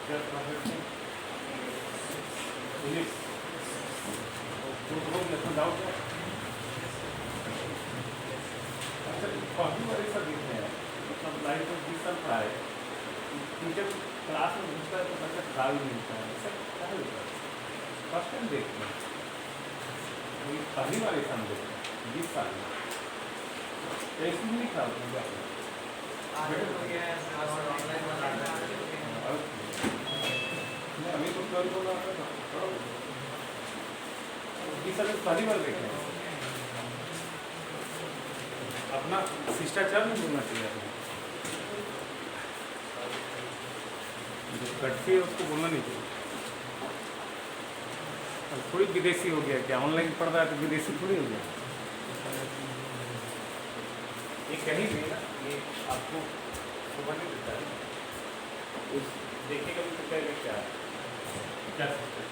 Teacher class में घुसता है तो बच्चा खराब ही मिलता है, ऐसा क्या होता है? फर्स्ट टाइम देखते हैं, पहली बार ऐसा हम देखते हैं 20 साल में, ऐसी नहीं खराब होगा। अभी तो कल बोला था ना, 20 साल में पहली बार देखें। अपना शिष्टाचार नहीं बोलना चाहिए, अपना जो कटती है उसको बोलना नहीं चाहिए। अब थोड़ी विदेशी हो गया क्या, ऑनलाइन पढ़ रहा है तो विदेशी थोड़ी हो गया। ये कहीं भी ना, ये आपको सुबह नहीं देता है, देखिए कभी तो क्या क्या क्या सोचते हैं।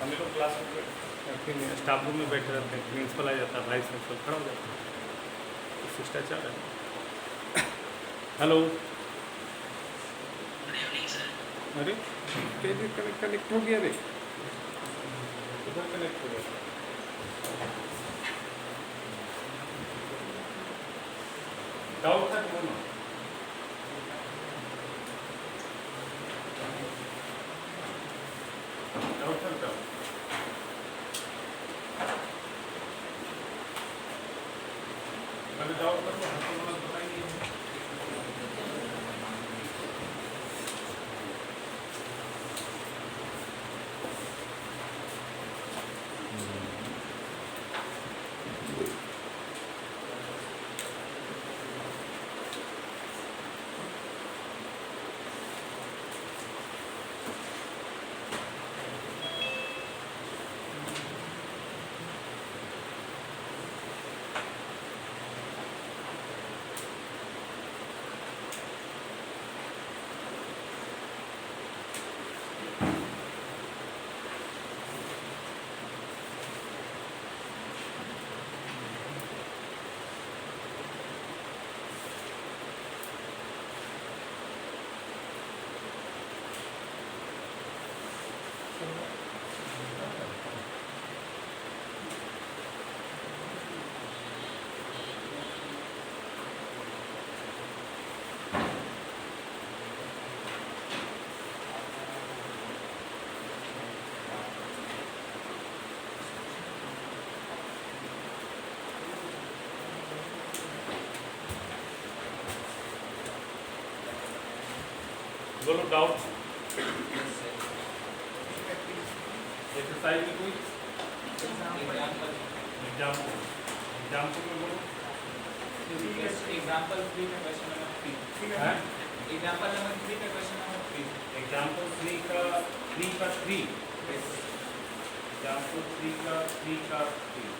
हम लोग क्लास में स्टाफ रूम में बैठे रहते हैं, प्रिंसिपल आ जाता है, वाइस प्रिंसिपल खड़ा हो जाता है, तो शिष्टाचार है। हेलो, अरे कैसे कनेक्ट हो गया रे, उधर कनेक्ट हो गया। डाउट था बोलो, डाउट था बताओ। मैंने डाउट कर तो हमको बोला बताइए। बोलो डाउट। एक्सरसाइज में कोई एग्जाम्पल में बोलो। एग्जाम्पल 3 का क्वेश्चन नंबर 3, ठीक है? एग्जाम्पल नंबर 3 का क्वेश्चन नंबर 3। एग्जाम्पल 3 का 3 का 3, एग्जाम्पल 3 का 3 का 3,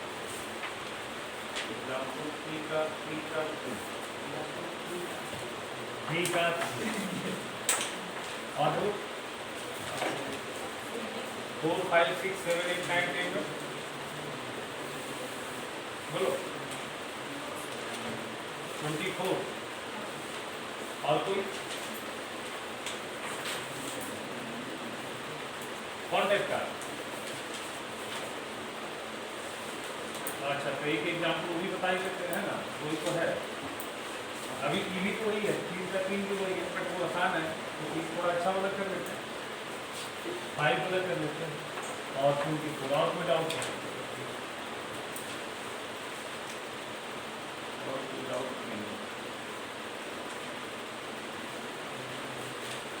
एग्जाम्पल 3 का 3 का 3 का 3 और 4 5 6 7 8 9 10 बोलो 24 और कोई कौन टाइप का? अच्छा, तो एक एग्जाम्पल वो भी बता ही सकते हैं ना, कोई तो है। अभी टीवी तो वही है, 3 का 3 भी वही है, बट वो आसान है तो थोड़ा अच्छा वाला कर लेते हैं, 5 वाला कर लेते हैं और 24 और कोई डाउट है? और कोई डाउट नहीं।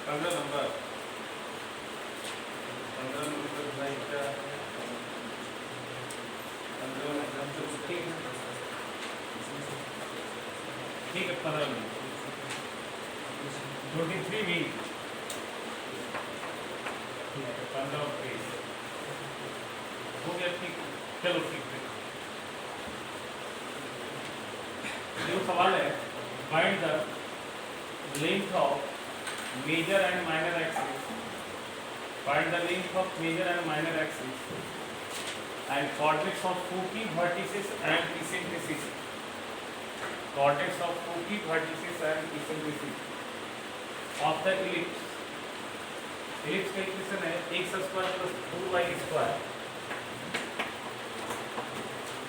15 नंबर भाई क्या 15 एग्जाम्पल ठीक है 15 में 23 भी ठीक है 15 पेज हो गया, ठीक। चलो ठीक है, जो सवाल है find the length of major and minor axis, find the length of major and minor axis and coordinates of 2 key vertices and eccentricities coordinates of foci, vertices and eccentricity of the ellipse. ellipse का equation है x square plus 4y square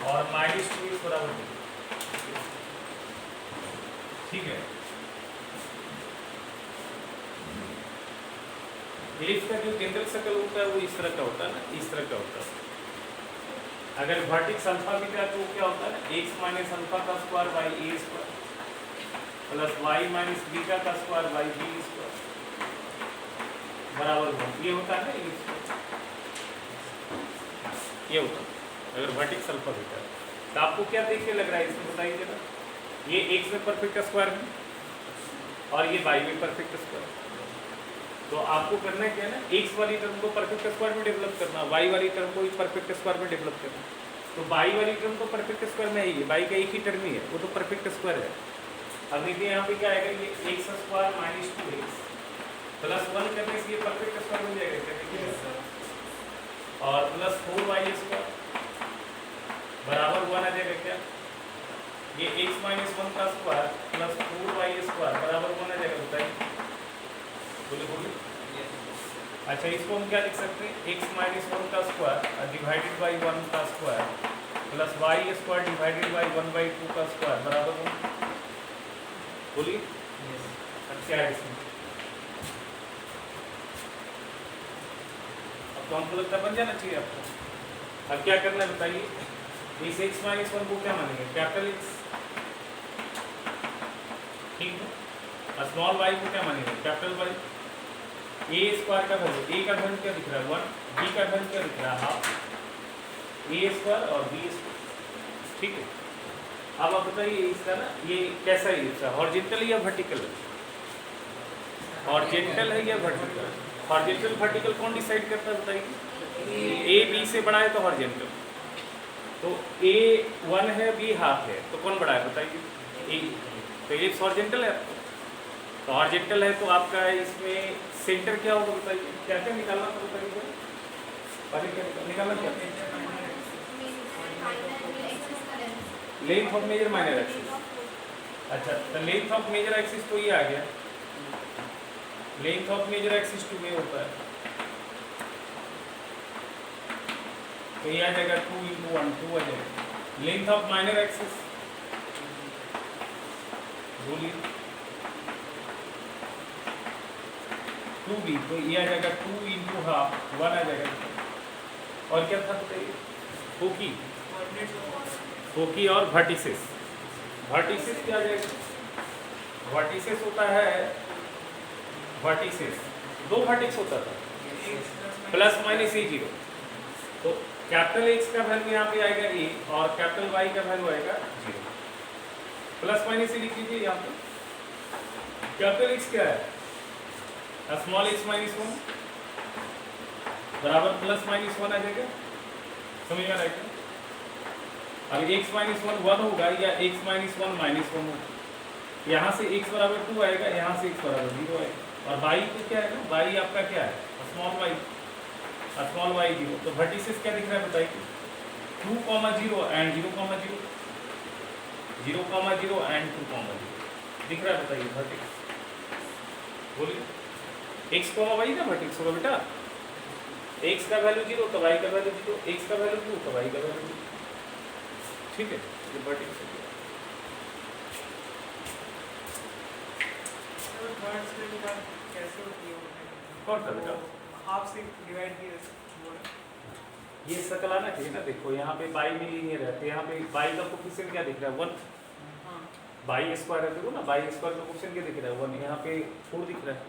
और minus 2x बराबर 2। ठीक है, ellipse का जो general circle होता है वो इस तरह का होता है ना, इस तरह का होता है। अगर वर्टेक्स अल्फा बीटा तो क्या होता है, x माइनस अल्फा का square by A square plus y minus beta का स्क्वायर बाई बी स्क्वायर बराबर 1। ये होता है ना ellipse का, ये होता है अगर वर्टेक्स अल्फा बीटा। तो आपको क्या देख के लग रहा है इसमें बताइए जरा, ये x में परफेक्ट स्क्वायर है और ये y में परफेक्ट स्क्वायर। तो आपको करना क्या है ना, x वाली टर्म को परफेक्ट स्क्वायर में डेवलप करना, y वाली टर्म को परफेक्ट स्क्वायर में डेवलप करना। तो y वाली टर्म तो परफेक्ट स्क्वायर में है, ये y का एक ही टर्म ही है, वो तो परफेक्ट स्क्वायर है। अब देखिए यहाँ पे क्या आएगा, ये x square minus 2x plus 1 करने से ये परफेक्ट स्क्वायर बन जाएगा क्या, देखिए, और प्लस 4y स्क्वायर बराबर 1 आ जाएगा क्या, ये x माइनस 1 का स्क्वायर प्लस 4y स्क्वायर बराबर 1 आ जाएगा, बताइए, बोलिए बोलिए। अच्छा, इसको हम क्या लिख सकते हैं, x माइनस 1 का स्क्वायर डिवाइडेड बाई 1 का square plus y square divided by 1/2 का स्क्वायर बराबर 1। बोलिए क्या है इसमें, अब तो हमको लगता बन जाना चाहिए आपको। अब क्या करना है बताइए, इस x माइनस 1 को क्या मानेंगे, कैपिटल X, ठीक है, और स्मॉल y को क्या मानेंगे, कैपिटल Y। a स्क्वायर का वैल्यू, a का वैल्यू क्या दिख रहा है 1, b का वैल्यू क्या दिख रहा है हाफ, a स्क्वायर और b स्क्वायर, ठीक है। अब आप बताइए इसका ना, ये कैसा है, इसका हॉरिजॉन्टल या वर्टिकल है, हॉरिजॉन्टल है या वर्टिकल, हॉरिजॉन्टल वर्टिकल कौन डिसाइड करता है बताइए, a b से बड़ा है तो हॉरिजॉन्टल, तो a 1 है b हाफ है तो कौन बड़ा है बताइए, a। तो ये हॉरिजॉन्टल है, तो हॉरिजॉन्टल है तो आपका इसमें सेंटर क्या होगा बताइए, क्या क्या निकालना था बताइए, निकालना क्या, length of major minor axis. अच्छा, तो लेंथ ऑफ मेजर एक्सिस तो ये आ गया, लेंथ ऑफ मेजर एक्सिस 2 में होता है, तो ये आ जाएगा 2 × 1 2 आ जाएगा। लेंथ ऑफ माइनर एक्सिस बोलिए 2b, तो ये आ जाएगा 2 × हाफ 1 आ जाएगा। और क्या था बताइए, फोकी, फोकी और वर्टिसेस। वर्टिसेस क्या आ जाएगा, वर्टिसेस होता है, वर्टिसेस 2 वर्टिक्स होता था प्लस माइनस a0, तो कैपिटल X का वैल्यू यहाँ पे आएगा a और कैपिटल Y का वैल्यू आएगा 0। प्लस माइनस से लिख लीजिए यहाँ पे, कैपिटल X क्या है, स्मॉल x माइनस 1 बराबर प्लस माइनस 1 आ जाएगा, समझ में आ रहा है क्या। अब x माइनस 1 1 होगा या x माइनस 1 माइनस 1 होगा, यहाँ से x बराबर 2 आएगा, यहाँ से x बराबर 0 आएगा, और y तो क्या है ना, y आपका क्या है, स्मॉल y 0। तो वर्टिसेस क्या दिख रहा है बताइए, 2, 0 एंड 0, 0, 0, 0 एंड 2, 0 दिख रहा है, बताइए वर्टिक्स, बोलिए x, y ना वर्टिक्स होगा बेटा, x का वैल्यू 0 तो y का वैल्यू 0, x का वैल्यू 2 तो y का वैल्यू 2, ठीक है, ये वर्टिक्स है। कैसे होती है, कौन सा बेटा, हाफ से डिवाइड किया, ये सकल आना चाहिए ना, देखो यहाँ पे y में लीनियर है, तो यहाँ पे y का कोफिशिएंट क्या दिख रहा है 1, y स्क्वायर है, देखो ना y स्क्वायर का कोफिशिएंट क्या दिख रहा है 1, यहाँ पे 4 दिख रहा है,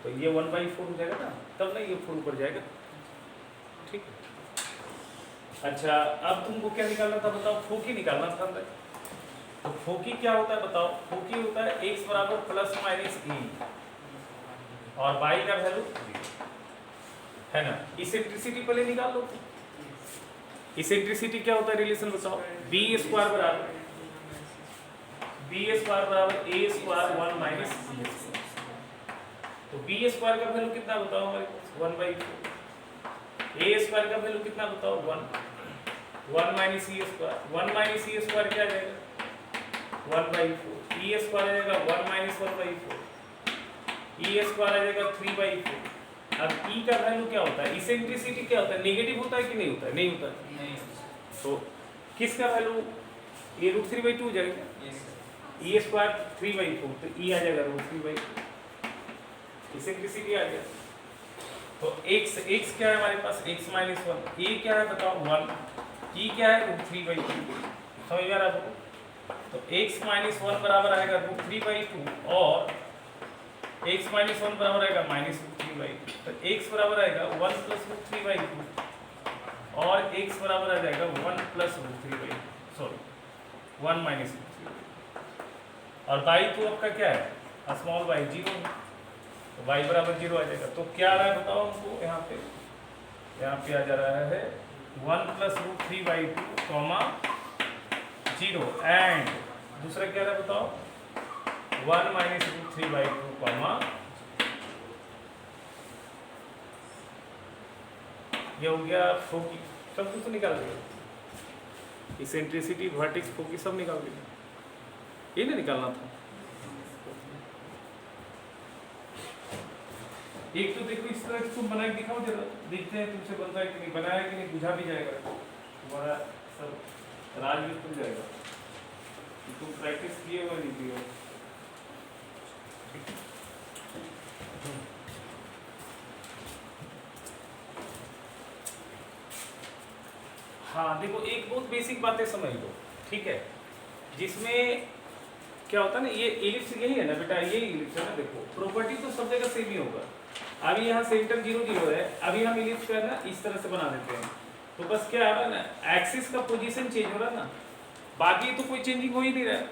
तो ये 1/4 हो जाएगा ना, तब ना ये 4 ऊपर जाएगा, ठीक है। अच्छा, अब तुमको क्या निकालना था बताओ, फोकी निकालना था अंदर, तो फोकी क्या होता है बताओ, फोकी होता है x बराबर प्लस माइनस e और y का वैल्यू है ना। इसेंट्रिसिटी पहले निकाल लो, इसेंट्रिसिटी क्या होता है रिलेशन बताओ, b स्क्वायर बराबर a square 1 minus b square, तो b स्क्वायर का वैल्यू कितना बताओ हमारे पास 1/4, a स्क्वायर का वैल्यू कितना बताओ 1 minus e square, 1 minus e square क्या आ जाएगा 1/4, ई स्क्वायर आ जाएगा 1 माइनस 1/4, ई स्क्वायर आ जाएगा 3/4। अब ई का वैल्यू क्या होता है, इसेंट्रिसिटी क्या होता है, नेगेटिव होता है कि नहीं होता है, नहीं होता है। नहीं तो किसका वैल्यू, ये √3/2 हो जाएगा, यस सर ई स्क्वायर 3/4, तो ई आ जाएगा √3/2, इसेंट्रिसिटी आ गया। तो x क्या है हमारे पास, x माइनस 1, ए क्या है बताओ 1, ई क्या है √3/2, समझ में आ रहा है। तो x माइनस 1 बराबर आएगा √3/2 और x माइनस 1 बराबर आएगा -√3/2, तो x बराबर आएगा 1 + √3/2 और x बराबर आ जाएगा 1 + √3/2, सॉरी 1 - √3/2, और y तो आपका क्या है, स्मॉल y 0 है, तो y बराबर 0 आ जाएगा। तो क्या आ रहा है बताओ हमको, यहाँ पे आ जा रहा है 1 + √3/2, 0 एंड दूसरा क्या आ रहा है बताओ 1 - √3/2, ये हो गया फोकी, सब कुछ तो निकाल दिया, इसेंट्रिसिटी वर्टेक्स फोकी सब निकाल दिया, ये नहीं निकालना था। एक तो देखो इस तरह तुम बना के दिखाओ जरा, देखते हैं तुमसे बनता है कि नहीं, बनाया कि नहीं, बुझा भी जाएगा तुम्हारा सब राज भी खुल जाएगा, तुम प्रैक्टिस किए हो नहीं किए हो। हाँ देखो, एक बहुत बेसिक बातें समझ लो, ठीक है, जिसमें क्या होता है ना, ये इलिप्स यही है ना बेटा, ये इलिप्स है ना, देखो प्रॉपर्टी तो सब जगह सेम ही होगा। अभी यहाँ सेंटर 0 0 है, अभी हम इलिप्स का ना इस तरह से बना देते हैं, तो बस क्या हो रहा है ना, एक्सिस का पोजीशन चेंज हो रहा है ना, बाकी तो कोई चेंजिंग हो ही नहीं रहा है,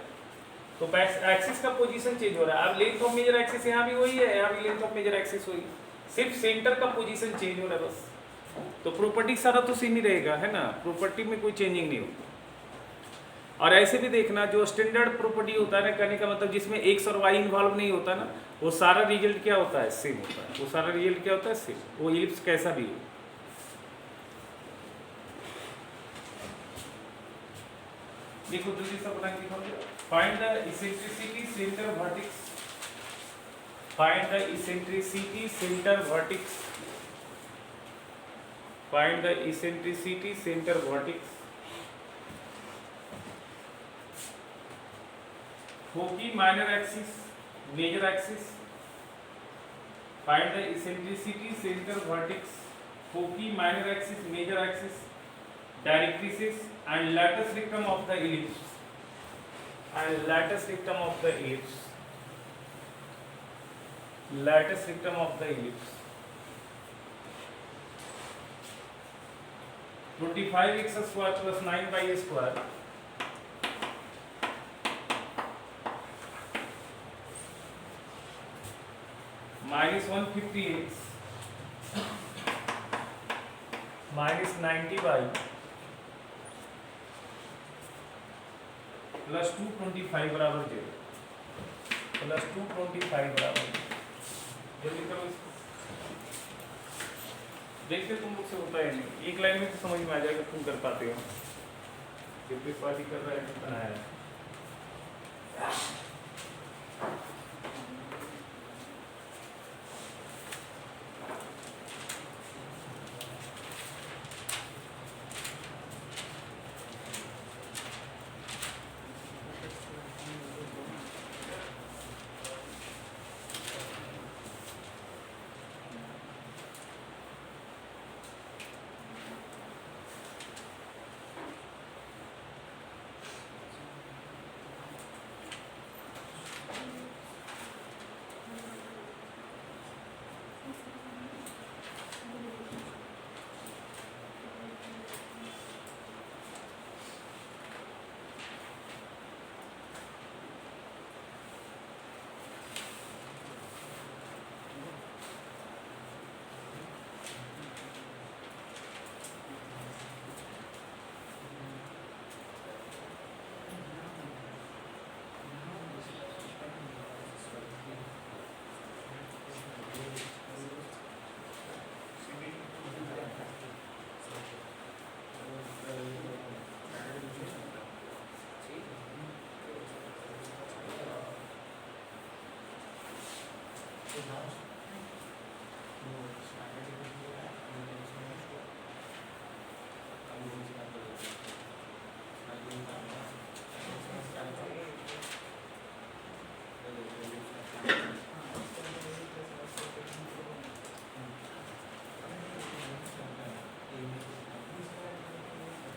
तो एक्सिस का पोजीशन चेंज हो रहा है। अब लेंथ ऑफ मेजर एक्सिस यहाँ भी वही है, यहाँ भी लेंथ ऑफ मेजर एक्सिस वही, सिर्फ सेंटर का पोजीशन चेंज हो रहा है बस, तो प्रॉपर्टी सारा तो सेम ही रहेगा, है ना, प्रॉपर्टी में कोई चेंजिंग नहीं होगी। और ऐसे भी देखना, जो स्टैंडर्ड प्रॉपर्टी होता है ना, कहने का मतलब जिसमें एक्स और वाई इन्वॉल्व नहीं होता ना, वो सारा रिजल्ट क्या होता है, सेम होता है, वो सारा रिजल्ट क्या होता है, सेम, वो इलिप्स कैसा भी हो। देखो जल्दी से बना के दिखाओ, find the eccentricity centre vertex, find the eccentricity centre vertex, find the eccentricity centre vertex, foci minor axis major axis, find the eccentricity centre vertex, foci minor axis major axis, directrices and lattice rectum of the ellipse, and lattice rectum of the ellipse, lattice rectum of the ellipse, 25x square plus 9y square minus 150x minus 90y plus 225 बराबर 0, plus 225 बराबर 0, जल्दी करो इसको, देखते तुम लोग से होता है नहीं, एक लाइन में तो समझ में आ जाएगा, तुम कर पाते हो, जब भी पार्टी कर रहा है तो बनाया है।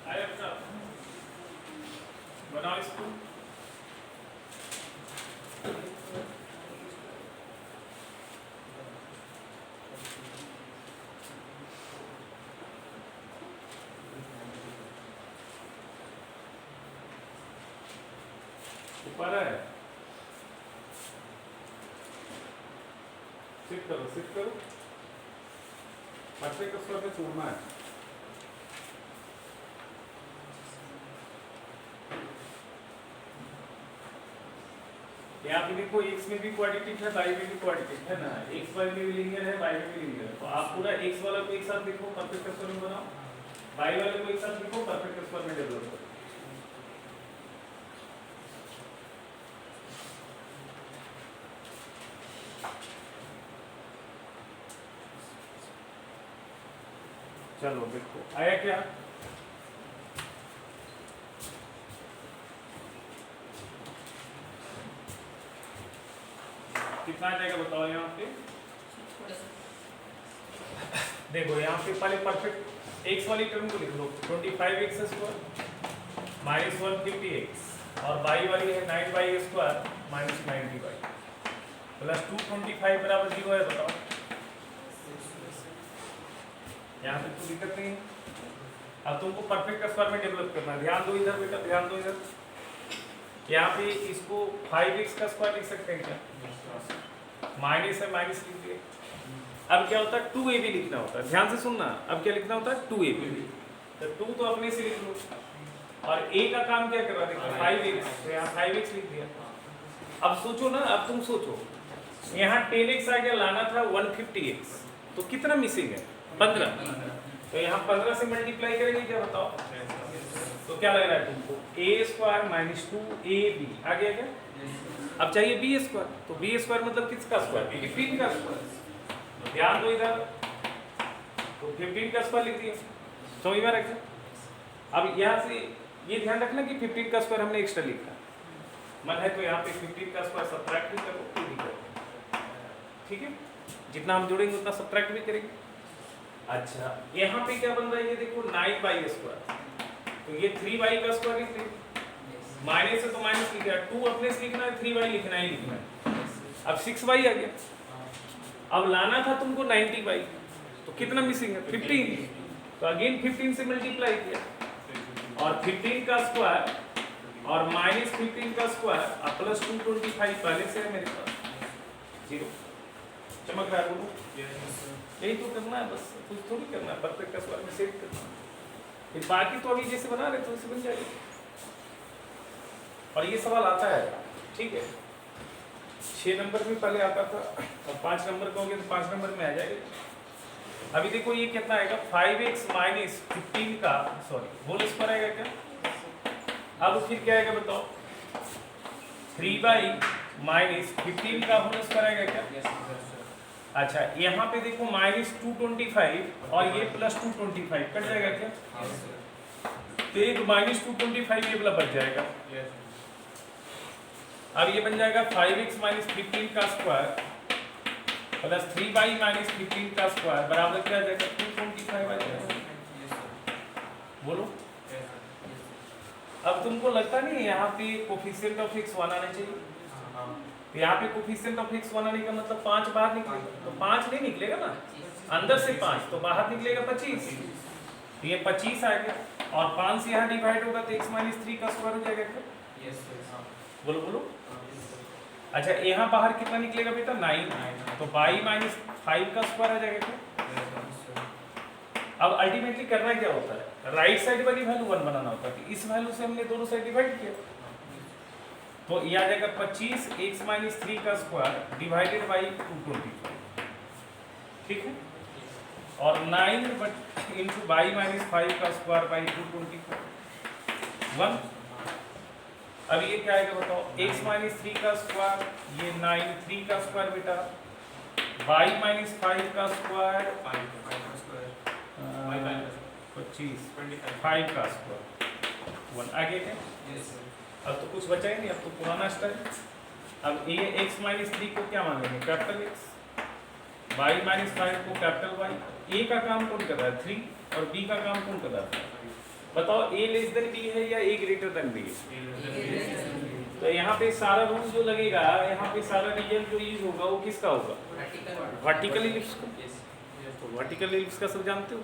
आया बच्चा, बनाओ इसको। ऊपर है, शिफ्ट करो, शिफ्ट करो, परफेक्ट स्क्वायर पे छोड़ना है। यहाँ पे देखो x में भी क्वाड्रेटिक है, y में भी क्वाड्रेटिक है ना, x y में भी लीनियर है, y में भी लीनियर है। तो आप पूरा x वाला को एक साथ देखो, परफेक्ट स्क्वायर में बनाओ, y वाले को एक साथ देखो, परफेक्ट स्क्वायर में डेवलप करो। चलो देखो आया क्या, कितना आ जाएगा बताओ यहाँ पे। देखो यहाँ पे पहले परफेक्ट x वाली टर्म को लिख लो, 25x स्क्वायर माइनस 150x, और y वाली है 9y square minus 90y plus 225 बराबर 0 है, बताओ। यहाँ पे कोई दिक्कत नहीं है। अब तुमको परफेक्ट स्क्वायर में डेवलप करना है, ध्यान दो इधर बेटा, ध्यान दो इधर। यहाँ पे इसको 5x का स्क्वायर लिख सकते हैं क्या, माइनस है माइनस लिख दिए। अब क्या होता है 2ab लिखना होता है, ध्यान से सुनना। अब क्या लिखना होता है 2ab, तो 2 तो अपने से लिख लो, और a का काम क्या करवा देगा 5x, तो यहाँ 5x लिख दिया। अब सोचो ना, अब तुम सोचो यहाँ 10x आ गया, लाना था 150x, तो कितना मिसिंग है 15, तो यहाँ 15 से मल्टीप्लाई करेंगे क्या बताओ। तो क्या लग रहा है तुमको, a स्क्वायर माइनस 2ab आ गया क्या। अब चाहिए b स्क्वायर, तो b स्क्वायर मतलब किसका स्क्वायर, 15 का स्क्वायर। ध्यान दो इधर, तो 15 का स्क्वायर लिख दिया, समझ में रखना। अब यहाँ से ये ध्यान रखना कि 15 का स्क्वायर हमने एक्स्ट्रा लिखा, मन है तो यहाँ पे 15 का स्क्वायर सब्ट्रैक्ट भी करो, ये भी करो, ठीक है। जितना हम जोड़ेंगे उतना सब्ट्रैक्ट भी करेंगे। अच्छा यहाँ पे क्या बन रहा है, ये देखो 9y स्क्वायर, तो ये 3y का स्क्वायर लिख देंगे, माइनस है तो माइनस लिख दिया, 2 अपने से लिखना है, 3y लिखना ही लिखना है। अब 6y आ गया, अब लाना था तुमको 90y, तो कितना मिसिंग है 15, तो अगेन 15 से मल्टीप्लाई किया, और 15 का स्क्वायर और माइनस 15 का स्क्वायर और प्लस 225 पहले से है मेरे पास, 0। चमक रहा है बोलो, यही तो करना है बस, कुछ थोड़ी करना है, परफेक्ट का स्क्वायर में सेट करना है, फिर बाकी तो अभी जैसे बना रहे तो वैसे बन जाएगा। और ये सवाल आता है, ठीक है, 6 नंबर में पहले आता था, और 5 नंबर का हो गया तो 5 नंबर में आ जाएगा। अभी देखो ये कितना आएगा, 5x माइनस 15 का होल स्क्वायर आएगा क्या। अब फिर क्या आएगा बताओ, 3y माइनस 15 का होल स्क्वायर आएगा क्या। अच्छा यहाँ पे देखो माइनस 225 और ये प्लस 225 कट जाएगा क्या, तो एक माइनस 225 ये वाला बच जाएगा। अब ये बन जाएगा 5x माइनस 15 का स्क्वायर प्लस 3y माइनस 15 का स्क्वायर बराबर क्या आ जाएगा 225 आ जाएगा। बोलो अब तुमको लगता नहीं यहाँ पे कोफिशिएंट ऑफ x 1 आना चाहिए, तो यहाँ पे कोफिशिएंट ऑफ x 1 आने का मतलब 5 बाहर निकलेगा, तो 5 नहीं निकलेगा ना, अंदर से 5 तो बाहर निकलेगा 25, तो ये 25 आ गया, और 5 से यहाँ डिवाइड होगा तो x माइनस 3 का स्क्वायर हो जाएगा क्या। बोलो बोलो। अच्छा यहाँ बाहर कितना निकलेगा बेटा 9, तो y माइनस 5 का स्क्वायर आ जाएगा क्या। अब अल्टीमेटली करना क्या होता है, राइट साइड वाली वैल्यू 1 बनाना होता है, इस वैल्यू से हमने दोनों साइड डिवाइड किया, तो ये आ जाएगा 25 x माइनस 3 का स्क्वायर डिवाइडेड बाई 225, ठीक है, और 9 इंटू y माइनस 5 का स्क्वायर बाई 225 1। अब ये क्या आएगा बताओ, x माइनस 3 का स्क्वायर, ये 9 3 का स्क्वायर बेटा y माइनस 5 का स्क्वायर 5 का स्क्वायर y का 25 25 5 का स्क्वायर 1 आगे है। Yes sir. अब तो कुछ बचा ही नहीं, अब तो पुराना स्टाइल। अब a x माइनस 3 को क्या मानेंगे, कैपिटल x, y माइनस 5 को कैपिटल y। a का काम कौन कर रहा है 3 और b का काम कौन कर रहा है, बताओ a लेस देन b है या a ग्रेटर देन b है। तो यहाँ पे सारा रूल जो लगेगा, यहाँ पे सारा रीजन जो यूज होगा वो किसका होगा, वर्टिकल इलिप्स का। तो वर्टिकल इलिप्स का सब जानते हो।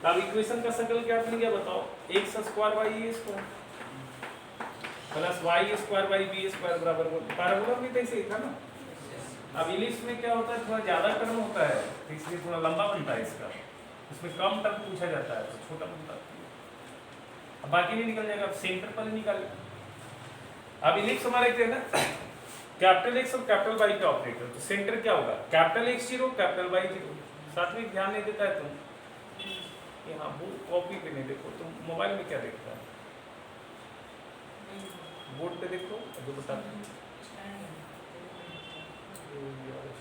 तो अब इक्वेशन का सर्कल क्या बन गया बताओ, x square y a square plus y square by B square बराबर पैराबोला में तो ऐसे ही था ना। अब इलिप्स में क्या होता है, थोड़ा ज़्यादा टर्म होता है तो इसलिए थोड़ा लंबा बनता है इसका, इसमें कम टर्म पूछा जाता है तो छोटा बनता है। अब बाकी नहीं निकल जाएगा, अब सेंटर पर निकाले। अब इलिप्स हमारे क्या है ना, कैपिटल एक्स और कैपिटल वाई का ऑपरेटर, तो सेंटर क्या होगा, कैपिटल एक्स 0 कैपिटल वाई 0। साथ में ध्यान नहीं देता है तुम, यहाँ बोर्ड कॉपी पे नहीं देखो, तुम मोबाइल में क्या देखता है, बोर्ड पे देखो जो बताते हैं।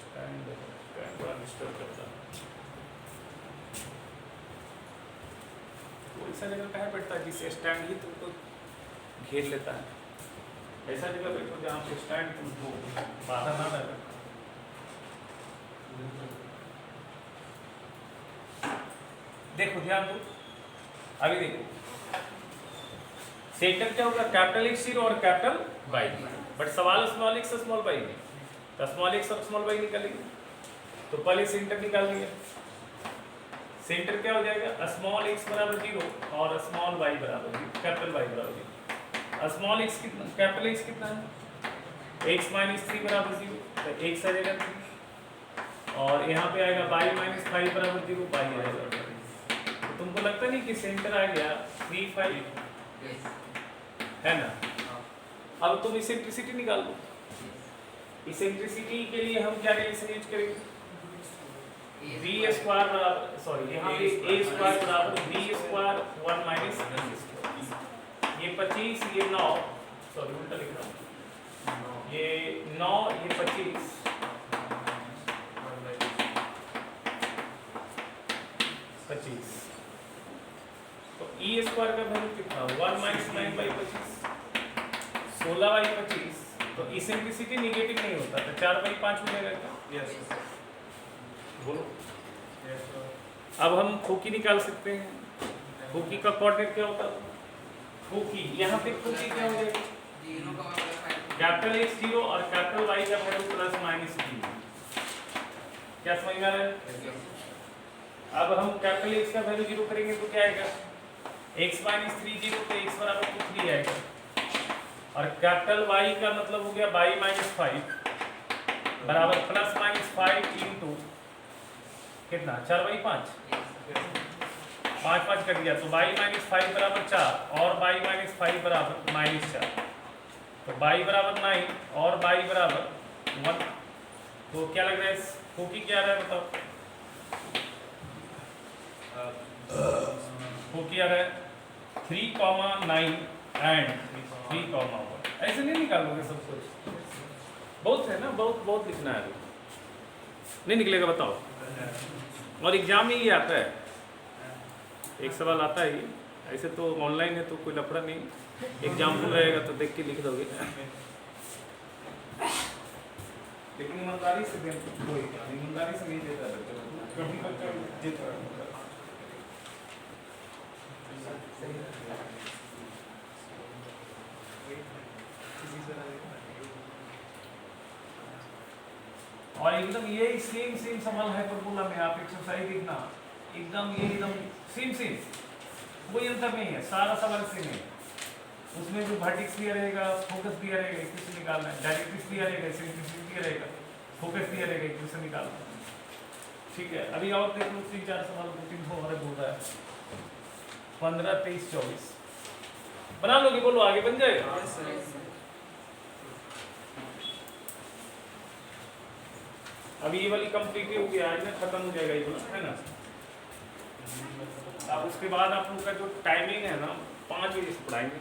स्टैंड बड़ा डिस्टर्ब करता है, ऐसा जगह कहाँ बैठता है जिससे स्टैंड ही तुमको घेर लेता है। ऐसा जगह बैठो जहाँ पे स्टैंड तुमको बाधा ना लगे। देखो ध्यान दो, अभी देखो सेंटर क्या होगा, कैपिटल एक्स 0 और कैपिटल वाई, बट सवाल स्मॉल एक्स स्मॉल वाई में, तो स्मॉल एक्स और स्मॉल वाई निकालेंगे। तो पहले सेंटर निकाल लिया, सेंटर क्या हो जाएगा, स्मॉल एक्स बराबर 0 और स्मॉल वाई बराबर 0, कैपिटल वाई बराबर 0। स्मॉल एक्स कितना, कैपिटल एक्स कितना है, x माइनस 3 बराबर 0, तो x आ जाएगा 3, और यहाँ पे आएगा y माइनस 5 बराबर 0, y आ जाएगा। तो तुमको लगता नहीं कि सेंटर आ गया 3 5 है ना। अब तुम इसेंट्रिसिटी निकाल लो। इसेंट्रिसिटी के लिए हम क्या रिलेशन यूज करेंगे, v स्क्वायर बराबर, सॉरी यहाँ पे a स्क्वायर बराबर v स्क्वायर 1 माइनस ये 25 ये 9, सॉरी उल्टा लिख रहा हूँ, ये 9 ये 25 25, तो e स्क्वायर का वैल्यू कितना 1 माइनस 9 बाई 25 16 बाई 25, तो इसेंट्रिसिटी नेगेटिव नहीं होता, तो 4 बाई 5 हो जाएगा क्या, यस बोलो। यस अब हम खोकी निकाल सकते हैं, खोकी का कोऑर्डिनेट क्या होता है, खोकी यहाँ पे खोकी क्या हो जाएगी, कैपिटल एक्स 0 और कैपिटल वाई का वैल्यू प्लस माइनस 0। क्या समझ में आ रहा है। अब हम कैपिटल एक्स का वैल्यू 0 करेंगे तो क्या आएगा, x माइनस 3 0, तो x बराबर 3 आएगा, और कैपिटल y का मतलब हो गया y माइनस 5 बराबर प्लस माइनस 5 इंटू कितना 4 बाई 5 5 5 कट गया, तो y माइनस 5 बराबर 4 और y माइनस 5 बराबर माइनस 4, तो y बराबर 9 और y बराबर 1। तो क्या लग रहा है, खोकी क्या आ रहा है बताओ, खोकी आ रहा है 3,9 एंड 3,1। ऐसे नहीं निकालोगे सब कुछ, बहुत है ना, बहुत बहुत लिखना है, नहीं निकलेगा बताओ। और एग्जाम में ये आता है, एक सवाल आता है ये, ऐसे तो ऑनलाइन है तो कोई लफड़ा नहीं, एग्जाम रहेगा तो देख के लिख दोगे, लेकिन ईमानदारी से ईमानदारी से नहीं देता कभी बच्चा देता है। और एकदम ये सेम सेम सवाल है फॉर्मूला में, आप एक्सरसाइज देखना, एकदम ये एकदम सेम सेम, कोई अंतर नहीं है, सारा सवाल सेम है। उसमें जो वर्टेक्स दिया रहेगा, फोकस दिया रहेगा, इक्वेशन निकालना है, डायरेक्ट्रिक्स दिया रहेगा, इसेंट्रिसिटी दिया रहेगा, फोकस दिया रहेगा, इक्वेशन निकालना है। ठीक है, अभी और देख लो 3-4 सवाल 2-3 हमारे हो रहा है, 15 23 24 बना लोगे, बोलो आगे बन जाएगा। अभी ये वाली कंप्लीट हो गया, आज में खत्म हो जाएगा ये वाला, है ना। अब उसके बाद आप लोग का जो टाइमिंग है ना 5 बजे से पढ़ाएंगे,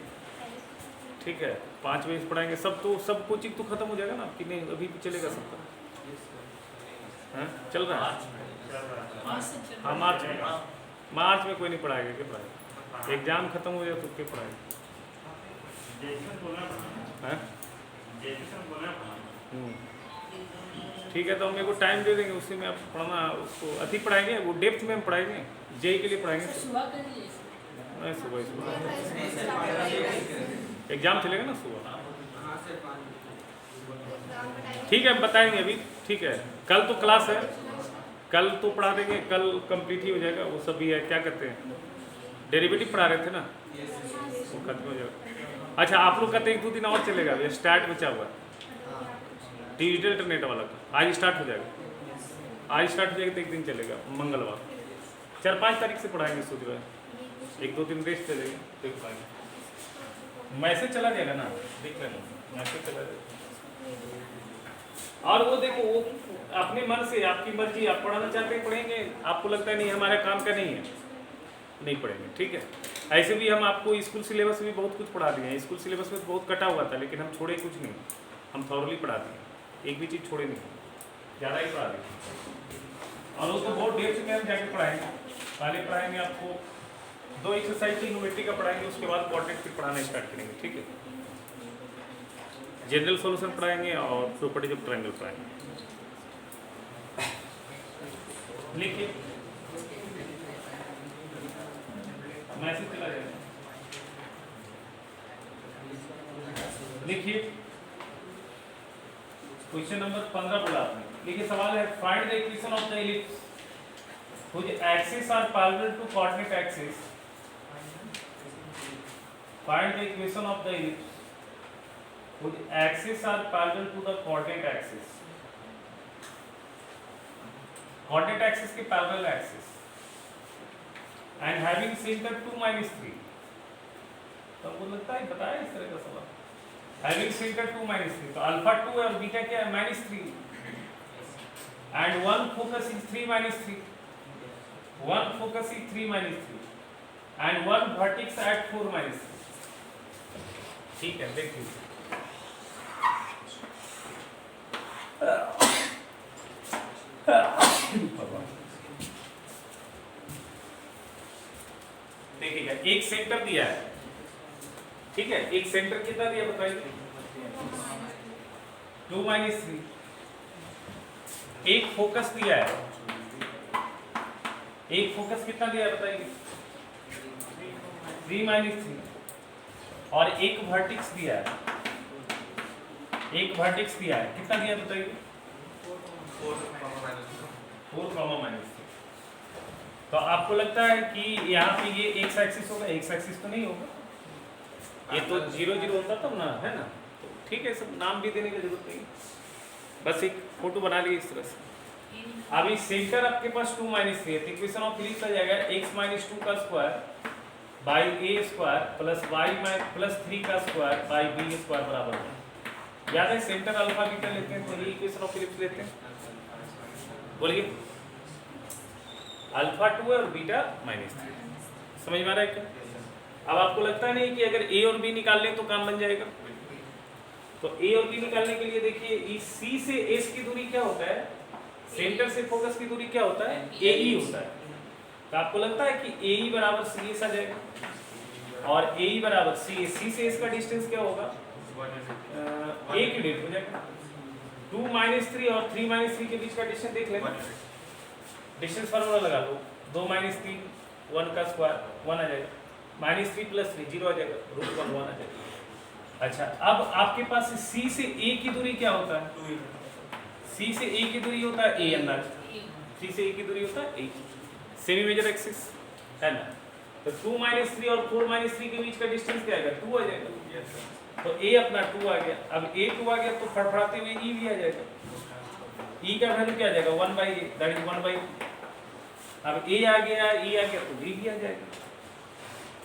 ठीक है 5 बजे से पढ़ाएंगे सब, तो सब कोचिंग तो खत्म हो जाएगा ना कि नहीं, अभी भी चलेगा सबका। हाँ चल रहा है। हाँ मार्च में कोई नहीं पढ़ाएगा, क्या पढ़ाएगा? एग्जाम खत्म हो जाए तो क्या पढ़ाएगा? हाँ ठीक है, तो हम मेरे को टाइम दे देंगे, उसी में आप पढ़ना, उसको अति पढ़ाएंगे, वो डेप्थ में हम पढ़ाएंगे, जेई के लिए पढ़ाएंगे। नहीं सुबह एग्जाम चलेगा ना सुबह। ठीक है बताएंगे अभी, ठीक है। कल तो क्लास है, कल तो पढ़ा देंगे, कल कंप्लीट ही हो जाएगा। वो सब भी है, क्या कहते हैं, डेरिवेटिव पढ़ा रहे थे ना, वो खत्म हो जाएगा। अच्छा आप लोग कहते हैं 1-2 दिन और चलेगा, ये स्टार्ट बचा हुआ है डिजिटल इंटरनेट वाला का, आज स्टार्ट हो जाएगा। आज स्टार्ट हो जाएगा तो 1 दिन चलेगा, मंगलवार 4-5 तारीख से पढ़ाएंगे सोच रहे हैं। 1-2 दिन रेस्ट चलेगा, देख पाएंगे। मैसेज चला जाएगा ना, देख लेना, मैसेज चला जाएगा। और वो देखो, वो अपने मन से, आपकी मर्जी, आप पढ़ाना चाहते हैं पढ़ेंगे, आपको लगता है नहीं हमारे काम का नहीं है, नहीं पढ़ेंगे, ठीक है। ऐसे भी हम आपको स्कूल सिलेबस में बहुत कुछ पढ़ा दिए हैं, स्कूल सिलेबस में बहुत कटा हुआ था, लेकिन हम छोड़े कुछ नहीं, हम थॉरली पढ़ा दिए, एक भी चीज़ छोड़े नहीं, ज़्यादा ही पढ़ा दिए। और उसको बहुत डेप्थ में हम जाके पढ़ाएंगे। पहले पढ़ाएंगे आपको 2 एक्सरसाइज ट्रिग्नोमेट्री का पढ़ाएंगे, उसके बाद क्वाड्रेटिक फिर पढ़ाना स्टार्ट करेंगे, ठीक है। जनरल सॉल्यूशन पढ़ाएंगे और प्रॉपर्टीज ऑफ ट्रायंगल पढ़ाएंगे। लिखिए, मैसेज चला जाएगा, लिखिए। क्वेश्चन नंबर 15 बोला आपने, लिखिए। सवाल है, find the equation of the ellipse whose axes are parallel to coordinate axis. Find the equation of the ellipse whose axes are parallel to the coordinate axis. Coordinate axis के parallel axis and having center 2-3. तो आपको लगता है बताया इस तरह का सवाल, having center 2-3, तो अल्फा 2 है और बीटा क्या है -3, and one focus is 3-3. One focus is 3-3 and one vertex at 4-3. ठीक है, देखिए। देखिएगा, एक सेंटर दिया है, ठीक है। एक सेंटर कितना दिया बताइए? 2-3। एक फोकस दिया है, एक फोकस कितना दिया है बताइए? 3-3। और एक वर्टेक्स दिया है, एक वर्टेक्स दिया है, कितना दिया बताइए? 4-3। तो आपको लगता है कि यहाँ पे ये एक्स एक्सिस होगा? एक्स एक्सिस तो नहीं होगा, ये तो 0-0 होता तब ना, है ना। तो ठीक है, सब नाम भी देने की जरूरत नहीं, बस एक फोटो बना लिए इस तरह से। अभी सेंटर आपके पास 2-3 है, तो इक्वेशन ऑफ इलिप्स आ जाएगा x-2 का square by a square plus y plus 3 का स्क्वायर बाई b स्क्वायर बराबर है। याद है सेंटर अल्फा बीटा लेते हैं तो ये इक्वेशन ऑफ इलिप्स लेते हैं। बोलिए, अल्फा 2 है और बीटा -3, समझ में आ रहा है क्या? अब आपको लगता है नहीं कि अगर a और b निकाल लें तो काम बन जाएगा? तो a और b निकालने के लिए देखिए, इस c से s की दूरी क्या होता है? सेंटर से फोकस की दूरी क्या होता है? AE होता है। तो आपको लगता है कि AE बराबर CS आ जाएगा और AE बराबर CS, C से S का डिस्टेंस क्या होगा? 1 यूनिट हो जाएगा। 2-3 और 3-3 के बीच का डिस्टेंस देख लेना, डिस्टेंस फार्मूला लगा लो, 2-3 1 का स्क्वायर 1 आ जाएगा, -3 + 3 0 आ जाएगा, √1 1 आ जाएगा। अच्छा, अब आपके पास C से A की दूरी क्या होता है? C से A की दूरी होता है A अंदर, C से A की दूरी होता है A, सेमी मेजर एक्सिस है ना। तो 2-3 और 4-3 के बीच का डिस्टेंस क्या आएगा? 2 आ जाएगा। तो A अपना 2 आ गया। अब A 2 आ गया तो फड़फड़ाते हुए E भी आ जाएगा। E का वैल्यू क्या आ जाएगा? 1/A, that is 1/2। अब A आ गया, E आ गया तो B भी आ जाएगा।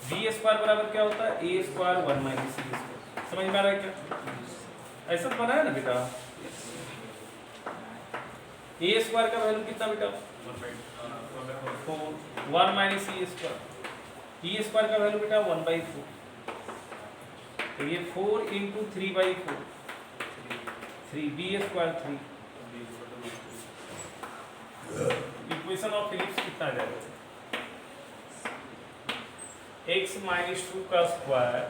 B स्क्वायर बराबर क्या होता है? A square 1 - C square. समझ में आ रहा है क्या? ऐसा बना है ना बेटा। A स्क्वायर का वैल्यू कितना बेटा? 4 1 - C स्क्वायर। E स्क्वायर का वैल्यू बेटा 1/4। तो ये 4 × 3/4 3 B square 3 equation of ellipse कितना आ जाएगा? x माइनस 2 का स्क्वायर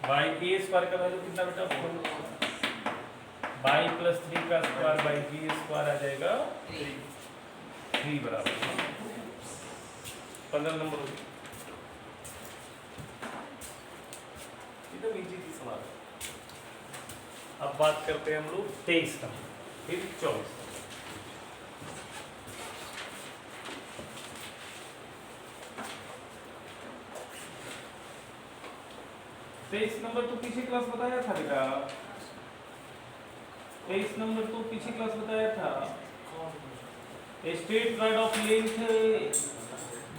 बाई ए स्क्वायर का वैल्यू कितना बेटा? 4 बाई प्लस 3 का स्क्वायर बाई बी स्क्वायर आ जाएगा 3 बराबर 15 नंबर हो गया। एकदम इजी थी सवाल। अब बात करते हैं हम लोग 23 का, फिर 24 का। 23 नंबर तो पीछे क्लास बताया था बेटा। 23 नंबर तो पीछे क्लास बताया था। Straight rod of length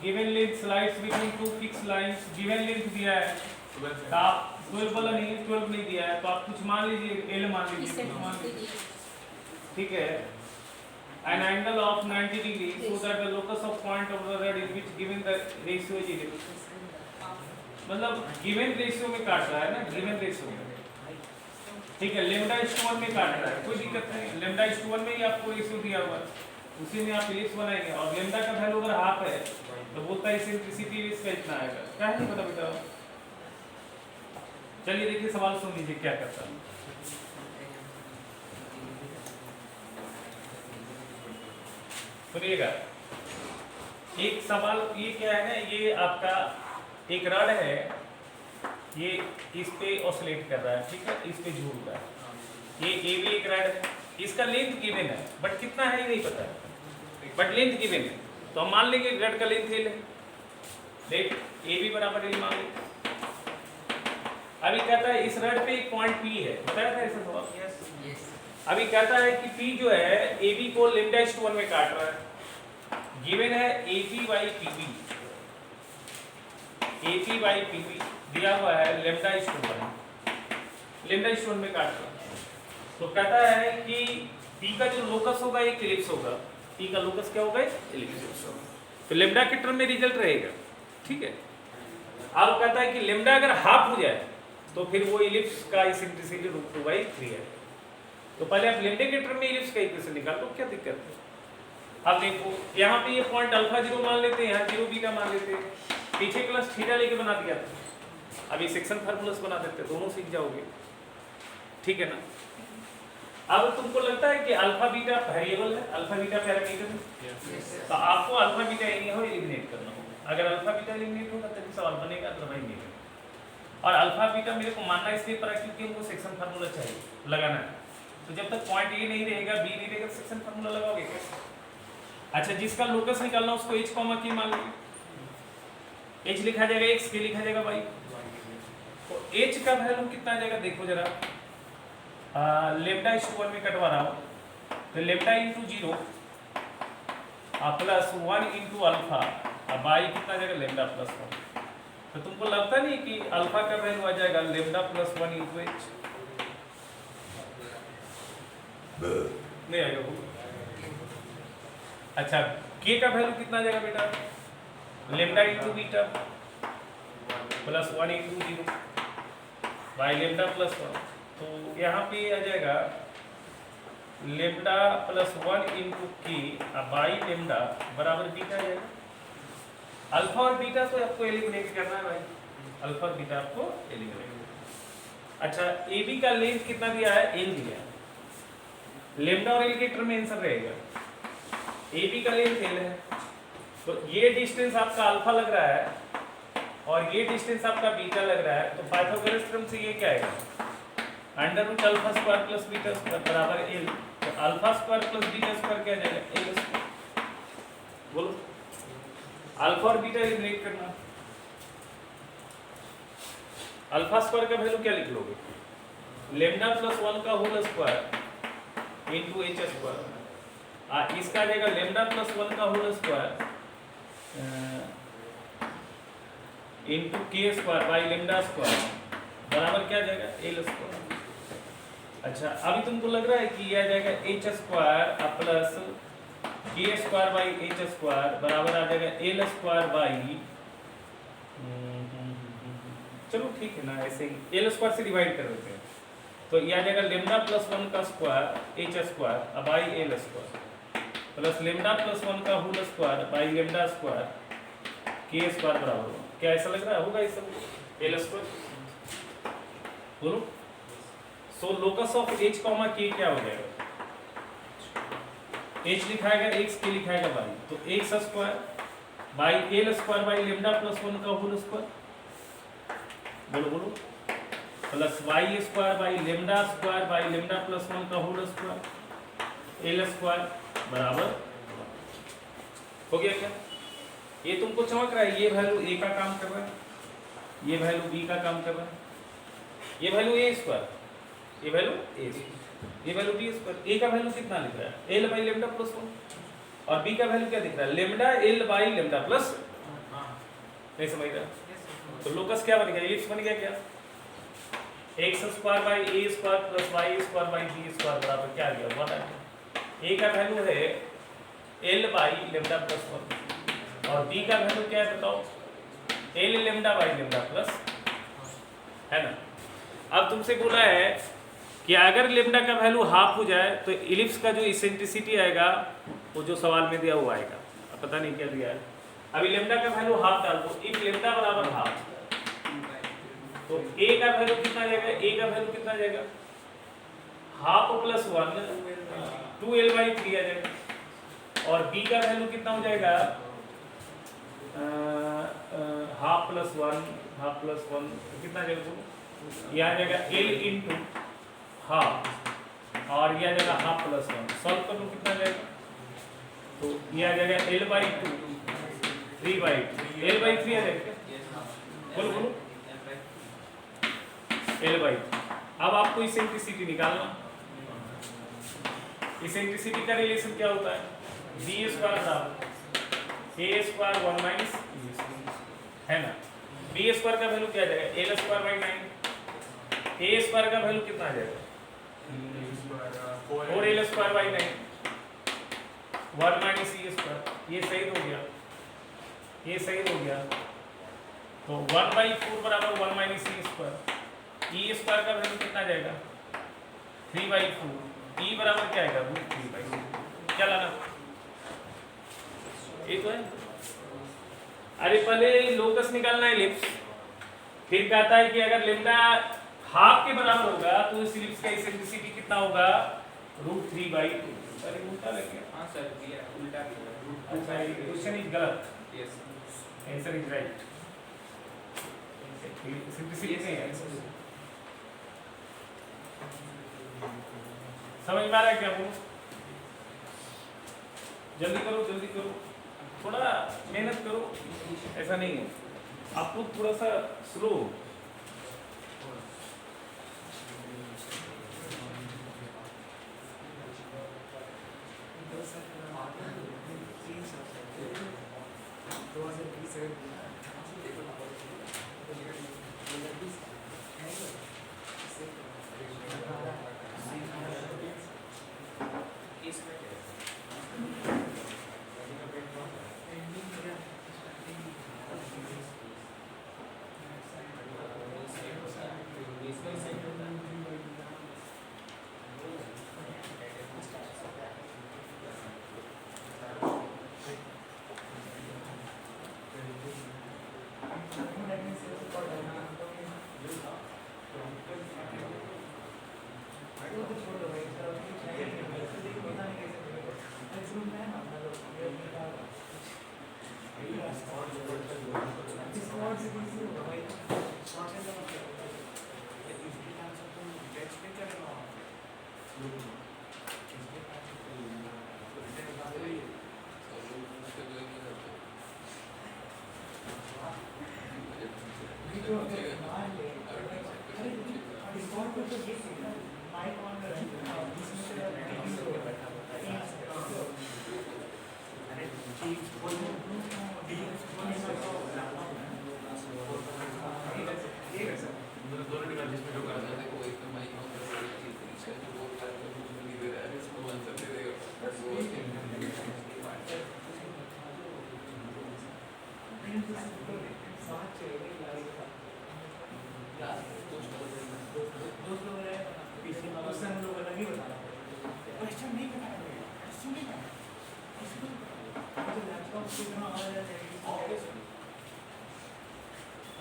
given length slides between two fix lines. Given length दिया है तो आप 12 वाला नहीं, 12 नहीं दिया है तो आप कुछ मान लीजिए, एल मान लीजिए, ठीक है। An angle of 90 degree so that the locus of point of the rod in which given the ratio is ellipse। मतलब गिवन रेशियो में काट रहा है ना, गिवन रेशियो में, ठीक है। λ/1 में काट रहा है, कोई दिक्कत नहीं। λ/1 में ही आपको रेशियो दिया हुआ है, उसी में आप इलिप्स बनाएंगे। और लैम्डा का वैल्यू अगर हाफ है तो बोलता है इसेंट्रिसिटी इसका इतना आएगा। क्या है नहीं पता बेटा? चलिए देखिए सवाल सुन लीजिए क्या करता है। सुनिएगा एक सवाल, ये क्या है ना, ये आपका एक रॉड है, ये इस पे ऑसिलेट कर रहा है, ठीक है, इस पे झूल रहा है। ये भी एक रॉड है, इसका लेंथ गिवन है बट कितना है ये नहीं पता है, बट लेंथ गिवन है। तो हम मान लेंगे रॉड का लेंथ एल है, लेट ए बी बराबर एल मान लेंगे। अभी कहता है इस रॉड पे एक पॉइंट पी है, बताया था ऐसा सवाल। अभी कहता है कि पी जो है ए बी को λ/1 में काट रहा है। गिवन है A P by P B, AP by PB दिया हुआ है λ/1 में काट रहा है। तो कहता है कि P का जो लोकस होगा एक इलिप्स होगा। P का लोकस क्या होगा? इलिप्स होगा। तो लैम्डा के टर्म में रिजल्ट रहेगा, ठीक है। अब कहता है कि लैम्डा अगर हाफ हो जाए तो फिर वो इलिप्स का इसेंट्रिसिटी √2/3 है। तो पहले आप लैम्डा के टर्म में इलिप्स का इक्वेशन निकाल लो, क्या दिक्कत है। अब देखो यहाँ पे ये पॉइंट अल्फा 0 मान लेते हैं, यहाँ 0 बीटा मान लेते हैं। पीछे क्लास थीटा लेके बना दिया था, अभी सेक्शन फार्मूलास बना देते हैं, दोनों सीख जाओगे, ठीक है ना। अब तुमको लगता है कि अल्फा बीटा वेरिएबल है, अल्फा बीटा पैरामीटर है, तो आपको अल्फा बीटा एलिमिनेट करना होगा। अगर अल्फा बीटा एलिमिनेट होगा तभी सवाल बनेगा, अदरवाइज नहीं बनेगा। और अल्फा बीटा मेरे को मानना इसलिए पड़ा क्योंकि हमको सेक्शन फार्मूला चाहिए लगाना है। तो जब तक पॉइंट ए नहीं रहेगा, बी नहीं रहेगा, सेक्शन फार्मूला लगाओगे कैसे? अच्छा, जिसका लोकस निकालना उसको h, k मान लीजिए। h लिखा जाएगा x, k लिखा जाएगा y। तो h का वैल्यू कितना आ जाएगा देखो जरा। λ/1 में कटवा रहा हूँ तो λ × 0 प्लस 1 × अल्फा, अब y कितना आ जाएगा? λ+1। तो तुमको लगता नहीं कि अल्फा का वैल्यू आ जाएगा λ+1 × h? नहीं आएगा वो। अच्छा, k का वैल्यू कितना आ जाएगा बेटा? λ × बीटा प्लस 1 × 0 बाई λ+1। तो यहाँ पे आ जाएगा λ +1 × k बाई λ बराबर बीटा आ जाएगा। अल्फा और बीटा तो आपको एलिमिनेट करना है भाई, अल्फा और बीटा आपको एलिमिनेट। अच्छा, ए बी का लेंथ कितना दिया है? एल दिया है। लैम्डा और एल के टर्म में आंसर रहेगा। ए बी का लेंथ एल है, तो ये डिस्टेंस आपका अल्फा लग रहा है और ये डिस्टेंस आपका बीटा लग रहा है। तो पाइथागोरस थ्योरम से ये क्या आएगा? √α² + β² बराबर एल। तो α² + β² क्या आ जाएगा? L square. बोलो, अल्फा और बीटा एलिमिनेट करना। α² का वैल्यू क्या लिख लोगे? λ+1 का होल स्क्वायर × h²। इसका आ जाएगा λ+1 का होल स्क्वायर × k² बाई λ² बराबर क्या आ जाएगा? l²। अच्छा, अभी तुमको लग रहा है कि ये आ जाएगा h² plus k² by h² बराबर आ जाएगा l² बाई, चलो ठीक है ना, ऐसे ही l² से डिवाइड कर देते हैं। तो ये आ जाएगा λ+1 का square h² by l²। Plus lambda plus 1 का whole square by lambda square के स्क्वायर बराबर 1। क्या ऐसा लग रहा है? होगा इस सब एल स्क्वायर। बोलो। So locus of h comma k क्या हो जाएगा? h लिखाएगा x, k लिखाएगा y, तो x square by L square by lambda plus 1 का होल स्क्वायर, बोलो बोलो, plus y square by lambda plus 1 का होल स्क्वायर एल स्क्वायर बराबर। हो गया क्या? ये तुमको चमक रहा है, ये वैल्यू a का काम कर रहा है, ये वैल्यू b का काम कर रहा है, ये वैल्यू a स्क्वायर, ये वैल्यू a स्क्वायर, ये वैल्यू b स्क्वायर। a का वैल्यू कितना लिख रहा है? l बाई लेमडा प्लस 1 और b का वैल्यू क्या दिख रहा है? Lambda l by lambda plus. नहीं समझ रहा? तो लोकस क्या बन गया? एलिप्स बन गया क्या? x square by a square plus y square by b square बराबर क्या आ गया? 1 आ गया। a का वैल्यू है l बाई लेमडा प्लस 1 और b का वैल्यू क्या है बताओ? l lambda by lambda plus, है ना। अब तुमसे बोला है कि अगर लेमडा का वैल्यू हाफ हो जाए तो इलिप्स का जो इसेंट्रिसिटी आएगा वो जो सवाल में दिया हुआ आएगा। अब पता नहीं क्या दिया है। अभी लेमडा का वैल्यू हाफ डाल दो, इफ लेमडा बराबर हाफ तो a का वैल्यू कितना जाएगा? a का वैल्यू कितना जाएगा? हाफ प्लस 1 2l/3 आ जाएगा और b का वैल्यू कितना हो जाएगा? हाफ प्लस 1 कितना जाएगा? यह आ जाएगा l इंटू हाफ और यह आ जाएगा हाफ प्लस 1। सॉल्व कर लो कितना जाएगा? तो यह आ जाएगा l/2 3/2 l/3 आ जाएगा। बोलो बोलो l/3। अब आपको इसेंट्रिसिटी निकालना। इसेंट्रिसिटी का रिलेशन क्या होता है? b स्क्वायर बराबर a स्क्वायर 1 माइनस है ना। b स्क्वायर का वैल्यू क्या आ जाएगा? l square by 9। a square का वैल्यू कितना आ जाएगा? 4l square by 9 1 minus e square. ये सही हो गया, ये सही हो गया। तो 1/4 बराबर 1 minus e square. e square का वैल्यू कितना आ जाएगा? 3/4। e बराबर क्या आएगा? √3/4। क्या लाना? ये तो है। अरे पहले लोकस निकालना है इलिप्स, फिर कहता है कि अगर लेमडा हाफ के बराबर होगा तो इस इलिप्स का इसेंट्रिसिटी कितना होगा? √3/2। अरे उल्टा लग गया। हाँ सर, दिया उल्टा दिया। अच्छा ये क्वेश्चन इज गलत, yes answer is right. Eccentricity नहीं है। समझ में आ रहा है क्या? बोलो जल्दी करो, जल्दी करो, थोड़ा मेहनत करो। ऐसा नहीं है, आप लोग थोड़ा सा स्लो।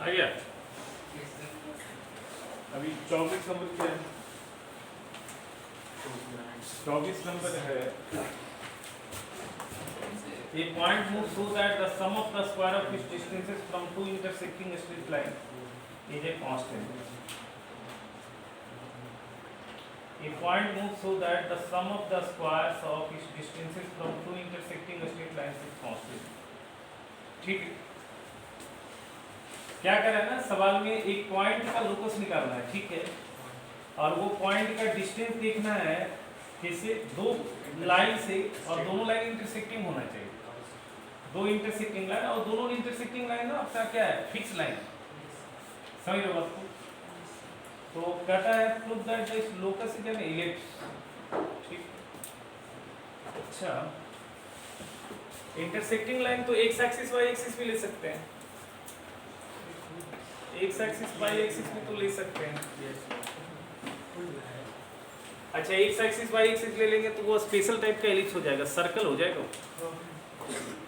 आ गया। अभी 24 नंबर क्या है? 24 नंबर है a point moves so that the sum of the square of its distances from two intersecting straight lines is a constant. A point moves so that the sum of the squares of its distances from two intersecting straight lines is constant. ठीक है, क्या करें ना, सवाल में एक point का locus निकालना है, ठीक है, और वो पॉइंट का डिस्टेंस देखना है किसी दो लाइन से, और दोनों लाइन इंटरसेक्टिंग होना चाहिए, दो इंटरसेक्टिंग लाइन, और दोनों इंटरसेक्टिंग लाइन ना आपका क्या है, फिक्स लाइन, समझ रहे हो बात को? तो कहता है prove that the locus is an ellipse, ठीक। अच्छा, इंटरसेक्टिंग लाइन तो एक्स एक्सिस वाई एक्सिस भी ले सकते हैं, एक्स एक्सिस वाई एक्सिस में तो ले सकते हैं। अच्छा, एक्स एक्सिस वाई एक्सिस ले लेंगे तो वो स्पेशल टाइप का एलिप्स हो जाएगा, सर्कल हो जाएगा,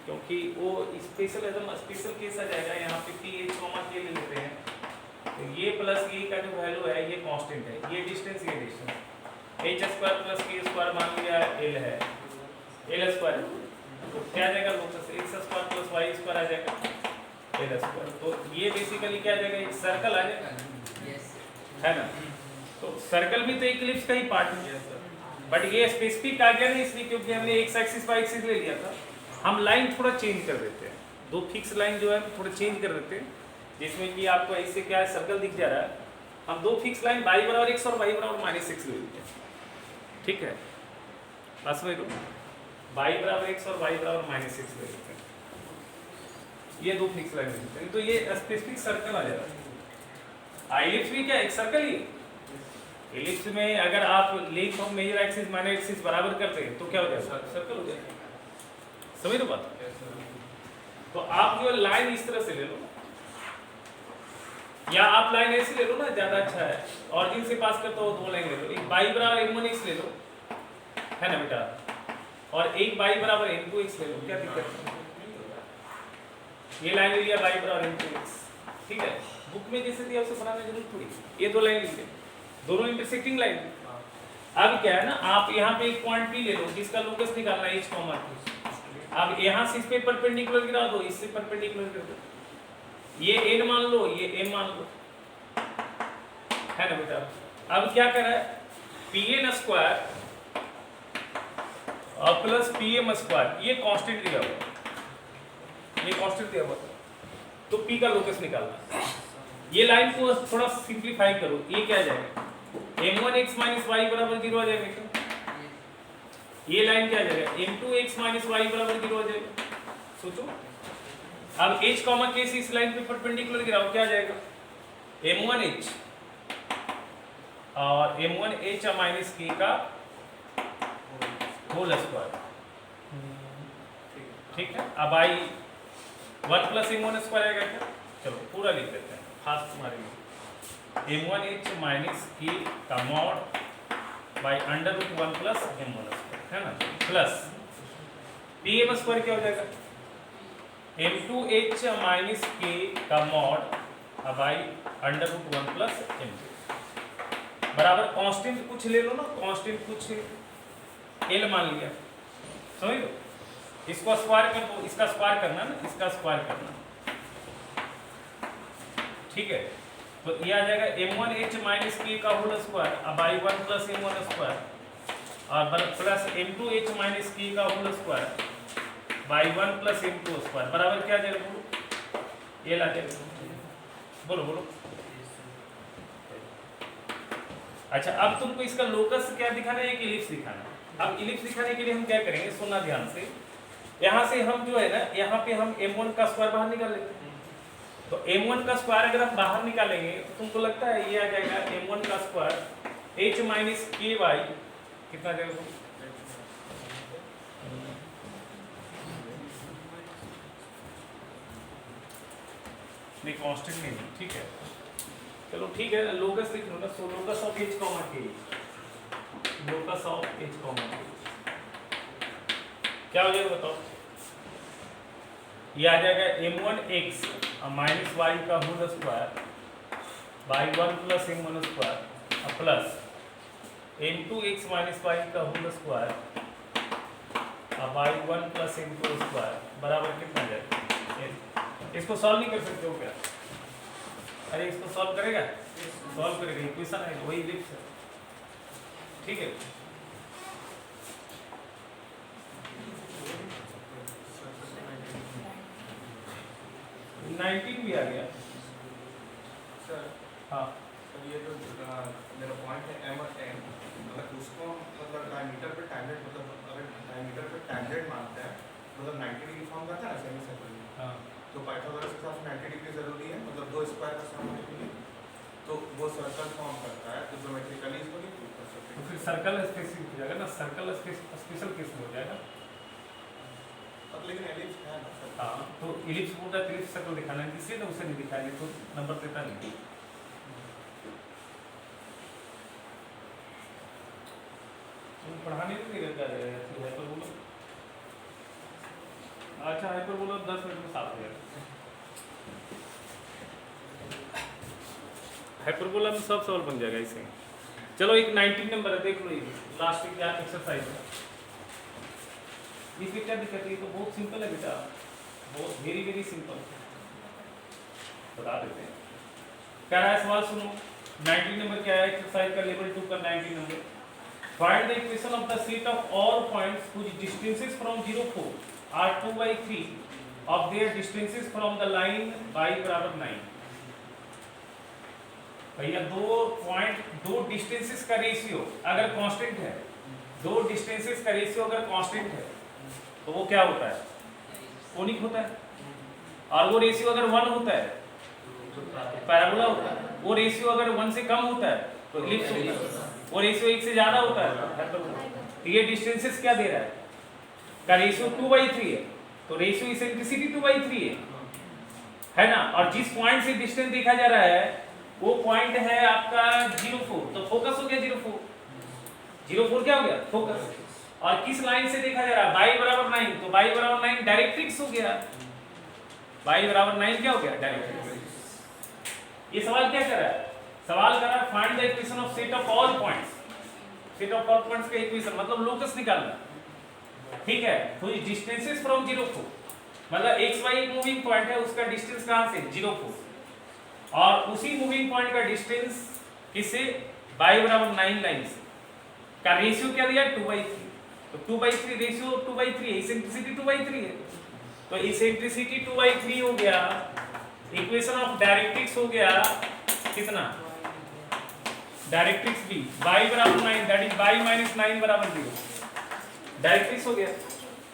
क्योंकि वो स्पेशल एकदम स्पेशल केस आ जाएगा। यहाँ पे पी एच कॉमा के ले लेते हैं, तो ये प्लस ये का जो वैल्यू है ये कांस्टेंट है, ये डिस्टेंस एच स्क्वायर प्लस के स्क्वायर मान लिया एल है, एल स्क्वायर, तो क्या आ जाएगा locus, x square plus y square आ जाएगा एल स्क्वायर। तो ये बेसिकली क्या आ जाएगा, एक सर्कल आ जाएगा, है ना। तो सर्कल भी तो एक इलिप्स का ही पार्ट है, बट ये स्पेसिफिक आ गया नहीं इसलिए क्योंकि हमने एक्स एक्सिस वाई एक्सिस ले लिया था। हम लाइन थोड़ा चेंज कर देते हैं, दो फिक्स लाइन जो है थोड़ा चेंज कर देते हैं, जिसमें कि आपको इससे क्या है, सर्कल दिख जा रहा है, हम दो फिक्स लाइन y बराबर x और y बराबर -6 ले लेते हैं, ठीक है, बस वही तो y बराबर x और y बराबर -6 ले लेते हैं, ये दो फिक्स लाइन ले लेते हैं, तो ये स्पेसिफिक सर्कल आ जाता है। इलिप्स भी क्या एक सर्कल ही, इलिप्स में अगर आप length of major axis minus axis बराबर करते हैं तो क्या हो जाएगा, सर्कल हो जाएगा, समझ लो बात। तो आप जो लाइन इस तरह से ले लो, या आप लाइन ऐसे ले लो ना, ज्यादा अच्छा है, ऑरिजिन से पास करते हो दो लाइन ले लो, एक y बराबर m1x ले लो, है ना बेटा, और एक y बराबर m2x ले लो, क्या दिक्कत है, ये लाइन ले लिया y बराबर m2x, ठीक है, बुक में जैसे दिया उसे बनाने की जरूरत थोड़ी, ये दो लाइन लीजिए, दोनों इंटरसेक्टिंग लाइन। अब क्या है ना, आप यहाँ पे एक पॉइंट P ले लो जिसका लोकस निकालना है h कॉमा P, अब यहाँ से इस पे परपेंडिकुलर गिरा दो, इससे परपेंडिकुलर गिरा दो, ये n मान लो, ये m मान लो, है ना बेटा। अब क्या कर रहा है, pn स्क्वायर और प्लस pm स्क्वायर, ये कांस्टेंट दिया हुआ, ये कांस्टेंट दिया हुआ, तो p का लोकस निकालना। ये लाइन को थोड़ा सिंप्लीफाई करो, ये क्या आ जाएगा, m1x माइनस y बराबर 0 आ जाएगा क्या, ये लाइन क्या आ जाएगा, m2x माइनस y बराबर 0 आ जाएगा, सोचो। अब h कॉमा k से इस लाइन पे परपेंडिकुलर गिराओ, क्या आ जाएगा, m1h और m1h माइनस k का होल स्क्वायर, ठीक है। अब आई 1 प्लस m1 स्क्वायर आएगा क्या, चलो पूरा लिख देते हैं फास्ट मारेंगे, m1h माइनस k का mod by under root 1 plus m1 square, है ना, प्लस pm स्क्वायर क्या हो जाएगा, m2h माइनस k का mod by under root 1 plus m2 बराबर कांस्टेंट कुछ ले लो ना, कांस्टेंट कुछ l मान लिया, समझ लो, इसको स्क्वायर कर दो, इसका स्क्वायर करना ना, इसका स्क्वायर करना, ठीक है। तो ये आ जाएगा m1h माइनस k का whole square by 1 plus m1 square और प्लस m2h माइनस k का whole square by 1 plus m2 square बराबर क्या आ जाएगा, बोलो, ये ला जाएगा, बोलो बोलो। अच्छा, अब तुमको इसका लोकस क्या दिखाना है, एक इलिप्स दिखाना है। अब इलिप्स दिखाने के लिए हम क्या करेंगे, सुनना ध्यान से, यहाँ से हम जो है ना, यहाँ पे हम m1 का स्क्वायर बाहर निकाल लेते हैं, तो m1 का स्क्वायर अगर हम बाहर निकालेंगे तो तुमको लगता है ये आ जाएगा m1 का square h minus k y, कितना आ जाएगा, नहीं कांस्टेंट नहीं, ठीक है, चलो ठीक है, लोकस लिख लो ना, so locus of h comma k, locus of h comma k क्या हो जाएगा बताओ? ये आ जाएगा m1x माइनस वाई का whole square by 1 plus m1 square plus m2x minus y का whole square by 1 plus m2 square बराबर कितना जाएगा? इसको सॉल्व नहीं कर सकते हो क्या? अरे इसको सॉल्व करेगा? सॉल्व करेगा, इक्वेशन है वही लिख सकते, ठीक है। सर 19 भी आ गया। सर हाँ ये जो मेरा पॉइंट है m और n, अगर उसको मतलब डायमीटर पे टैंजेंट मतलब अगर डायमीटर पे टैंजेंट मानते हैं मतलब 90 डिग्री फॉर्म करता है ना सेमी सर्कल में, हाँ तो पाइथागोरस के हिसाब से 90 डिग्री जरूरी है मतलब दो स्क्वायर का सम होने के लिए, तो वो सर्कल फॉर्म करता है, तो ज्योमेट्रिकली इसको नहीं प्रूव कर सकते। तो फिर सर्कल स्पेसिफिक हो जाएगा ना, सर्कल स्पेशल केस में हो जाएगा। अब लेकिन एलिप्स है ना सर। हाँ तो इलिप्स बोलता है, इलिप्स सर्कल दिखाना है, इसलिए ना उसे नहीं दिखाएंगे तो नंबर देता नहीं। तुम पढ़ाने नहीं देगा क्या हाइपरबोला? अच्छा हाइपरबोला 10 मिनट में साफ हो जाएगा। हाइपरबोला में सब सवाल बन जाएगा इसे। चलो एक 19 नंबर है, देख लो ये लास्ट वीक क्या एक्सरसाइज है। इसमें क्या दिक्कत है? तो बहुत सिंपल है बेटा, बहुत वेरी वेरी सिंपल, बता देते हैं। क्या है सवाल सुनो। 19 नंबर क्या है एक्सरसाइज का, लेवल 2 का 19 number. Find the equation of the set of all points which distances from 0 4 are 2/3 of their distances from the line y बराबर 9। भैया दो डिस्टेंसेस का रेशियो अगर कांस्टेंट है, दो डिस्टेंसेस का रेशियो अगर कांस्टेंट है तो वो क्या होता है? कोनिक होता है। और वो रेशियो अगर 1 होता है तो पैराबोला होता है। वो रेशियो अगर 1 से कम होता है तो इलिप्स होता है। वो रेशियो 1 से ज्यादा होता है तो ये डिस्टेंसेस क्या दे रहा है? का रेशियो 2/3 है, तो रेशियो इसेंट्रिसिटी 2/3 है ना। और जिस पॉइंट से डिस्टेंस देखा जा रहा है वो पॉइंट है आपका 0 4, तो फोकस हो गया 0 4 क्या हो गया? फोकस। और किस लाइन से देखा जा रहा है? y बराबर 9, तो y बराबर 9 डायरेक्ट्रिक्स हो गया। y बराबर 9 क्या हो गया? डायरेक्ट्रिक्स। ये सवाल क्या कर रहा है? सवाल कर रहा है find the equation of set of all points. Set of all points का इक्वेशन मतलब लोकस निकालना, ठीक है। तो ये डिस्टेंसेस फ्रॉम 0 4 मतलब x y एक मूविंग पॉइंट है, उसका डिस्टेंस कहां से? 0 4, और उसी मूविंग पॉइंट का डिस्टेंस किससे? y बराबर 9 लाइन से। का रेशियो क्या दिया? 2/3, तो 2/3 रेशियो 2/3 है, इसेंट्रिसिटी 2/3 है, तो इसेंट्रिसिटी 2/3 हो गया। इक्वेशन ऑफ डायरेक्ट्रिक्स हो गया कितना? डायरेक्ट्रिक्स भी y बराबर 9 दैट इज y माइनस 9 बराबर 0, डायरेक्ट्रिक्स हो गया।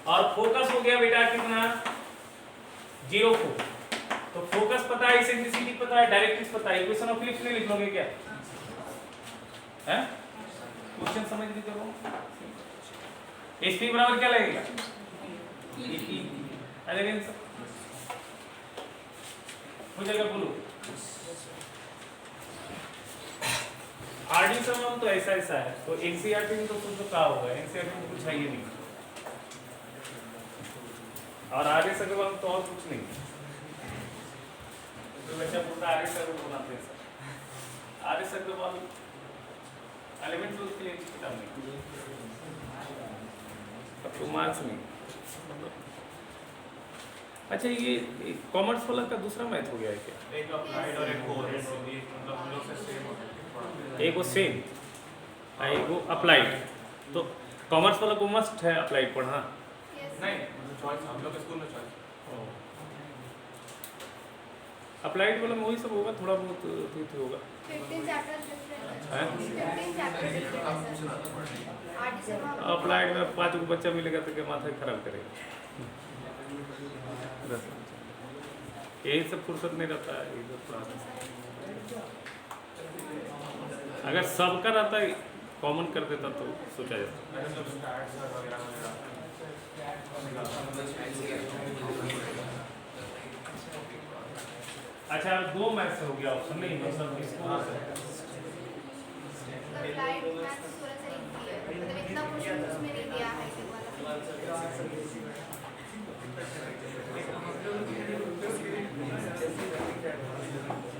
और फोकस हो गया बेटा कितना? 0 4, तो फोकस पता है, इसेंट्रिसिटी पता है, डायरेक्ट्रिक्स पता है। इक्वेशन ऑफ इलिप्स में लिख लोगे क्या? हैं? क्वेश्चन समझ ली करो। HP बराबर क्या लगेगा? अरे हो जाएगा, बोलो। आरडी सम तो ऐसा ऐसा है, तो एनसीईआरटी में तो कुछ कहा होगा, एनसीईआरटी में कुछ है ही नहीं, और आगे से अग्रवाल तो और कुछ नहीं। तो बच्चा पूछता आगे से बनाते हैं सर, आगे से अग्रवाल 11 12 के लिए किताब नहीं, अब तो मार्क्स नहीं। अच्छा ये कॉमर्स वाला का दूसरा मैथ हो गया है क्या? एक अप्लाइड और एक कोर, मतलब हम लोग से सेम होता है। एक वो सेम एक वो अप्लाइड, तो कॉमर्स वाला को मस्ट है अप्लाइड पढ़ना। नहीं चॉइस हम लोग स्कूल में चॉइस। अप्लाइड वाला में वही सब होगा, थोड़ा बहुत ठीक होगा। 15 चैप्टर्स डिफरेंट है। हैं? 15 चैप्टर्स डिफरेंट है सर। आरडी से अप्लाइड में 5 को बच्चा मिलेगा तो क्या माथा खराब करेगा। यही सब फुर्सत नहीं रहता है इधर थोड़ा। अगर सबका रहता है कॉमन कर देता तो सोचा जाता। अच्छा 2 मैथ से हो गया ऑप्शन नहीं, मतलब इसको अप्लाइड मैथ्स थोड़ा सा इजी है, मतलब इतना क्वेश्चन उसमें नहीं दिया है वाला।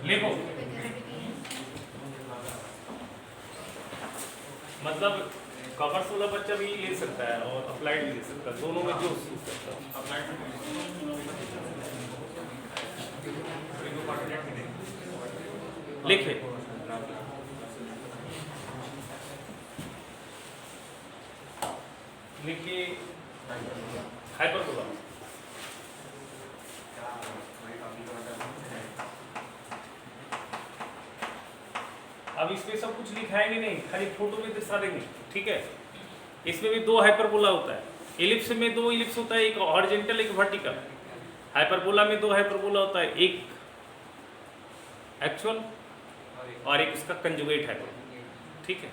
लिखो, मतलब कॉमर्स वाला बच्चा भी ले सकता है और अप्लाइड भी ले सकता है, दोनों में जो सूट करता है। लिखे लिखिए हाइपरबोला। अब इसमें सब कुछ लिखाएंगे नहीं, खाली फोटो में दिखा देंगे, ठीक है। इसमें भी दो हाइपरबोला होता है, एलिप्स में दो एलिप्स होता है, एक हॉरिजॉन्टल एक वर्टिकल। हाइपरबोला में दो हाइपरबोला होता है, एक एक्चुअल और एक उसका कंजुगेट हाइपरबोला, ठीक है।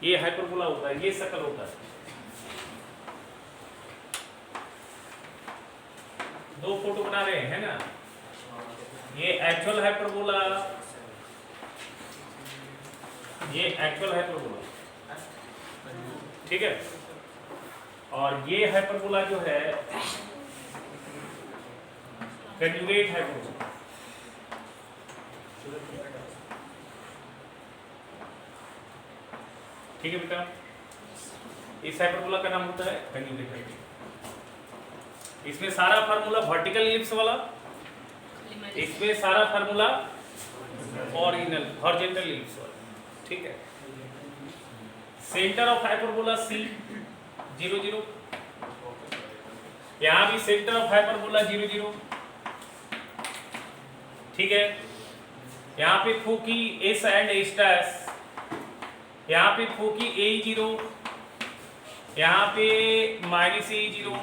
ये हाइपरबोला होता है, ये सर्कल होता है। दो फोटो बना रहे हैं ना, ये एक्चुअल हाइपरबोला, ये एक्चुअल हाइपरबोला, ठीक है। और ये हाइपरबोला जो है कंजुगेट हाइपरबोला, ठीक है बेटा। इस हाइपरबोला का नाम होता है कंजुगेट हाइपरबोला। इसमें सारा फार्मूला वर्टिकल एलिप्स वाला, इसमें सारा फार्मूला ऑरिजिनल हॉरिजॉन्टल एलिप्स वाला, ठीक है। सेंटर ऑफ हाइपरबोला C 0 0, यहां भी सेंटर ऑफ हाइपरबोला 0 0, ठीक है। यहां पे फोकी S एंड S डैश, यहां पे फोकी A0, यहां पे माइनस A0,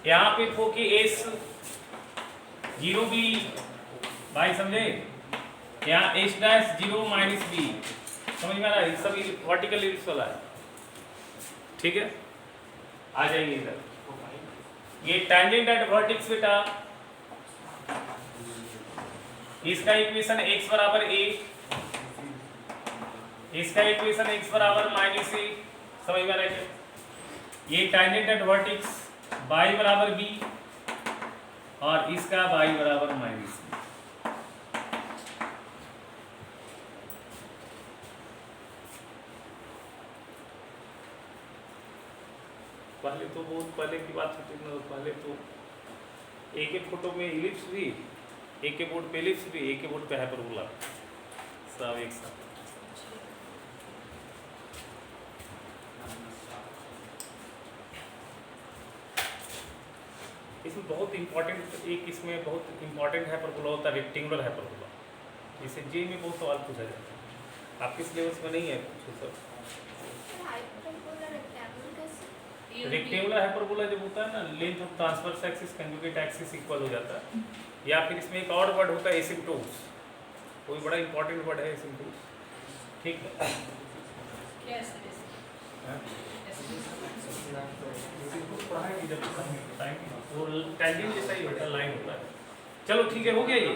यहां पे फोकी S 0 B, भाई समझे। यहाँ S डैश 0 माइनस B, समझ में आ रहा है, सभी वर्टिकल एलिप्स वाला है, ठीक है। आ जाइए इधर, ये टैंजेंट एट वर्टेक्स बेटा, इसका इक्वेशन x बराबर a, इसका इक्वेशन x बराबर माइनस a, समझ में आ रहा है क्या। ये टैंजेंट एट वर्टेक्स y बराबर b और इसका y बराबर माइनस b। पहले तो बहुत पहले की बात होती है, पहले तो एक एक फोटो में इलिप्स भी, एक एक बोर्ड पे इलिप्स भी, एक एक बोर्ड पे हाइपरबोला, सब एक साथ। इसमें बहुत इंपॉर्टेंट, एक इसमें बहुत इंपॉर्टेंट हाइपरबोला होता है रेक्टेंगुलर हाइपरबोला, इसे जे में बहुत सवाल पूछा जाता है, आपके सिलेबस में नहीं है कुछ सब। रेक्टेंगुलर हाइपरबोला जब होता है ना, length of transverse axis conjugate axis equal हो जाता है। या फिर इसमें एक और वर्ड होता है एसिम्प्टोट्स, कोई बड़ा इंपॉर्टेंट वर्ड है एसिम्प्टोट्स, ठीक है। पढ़ाएंगे जब बताएंगे, वो टैंजेंट जैसा ही होता है, लाइन होता है। चलो ठीक है, हो गया ये।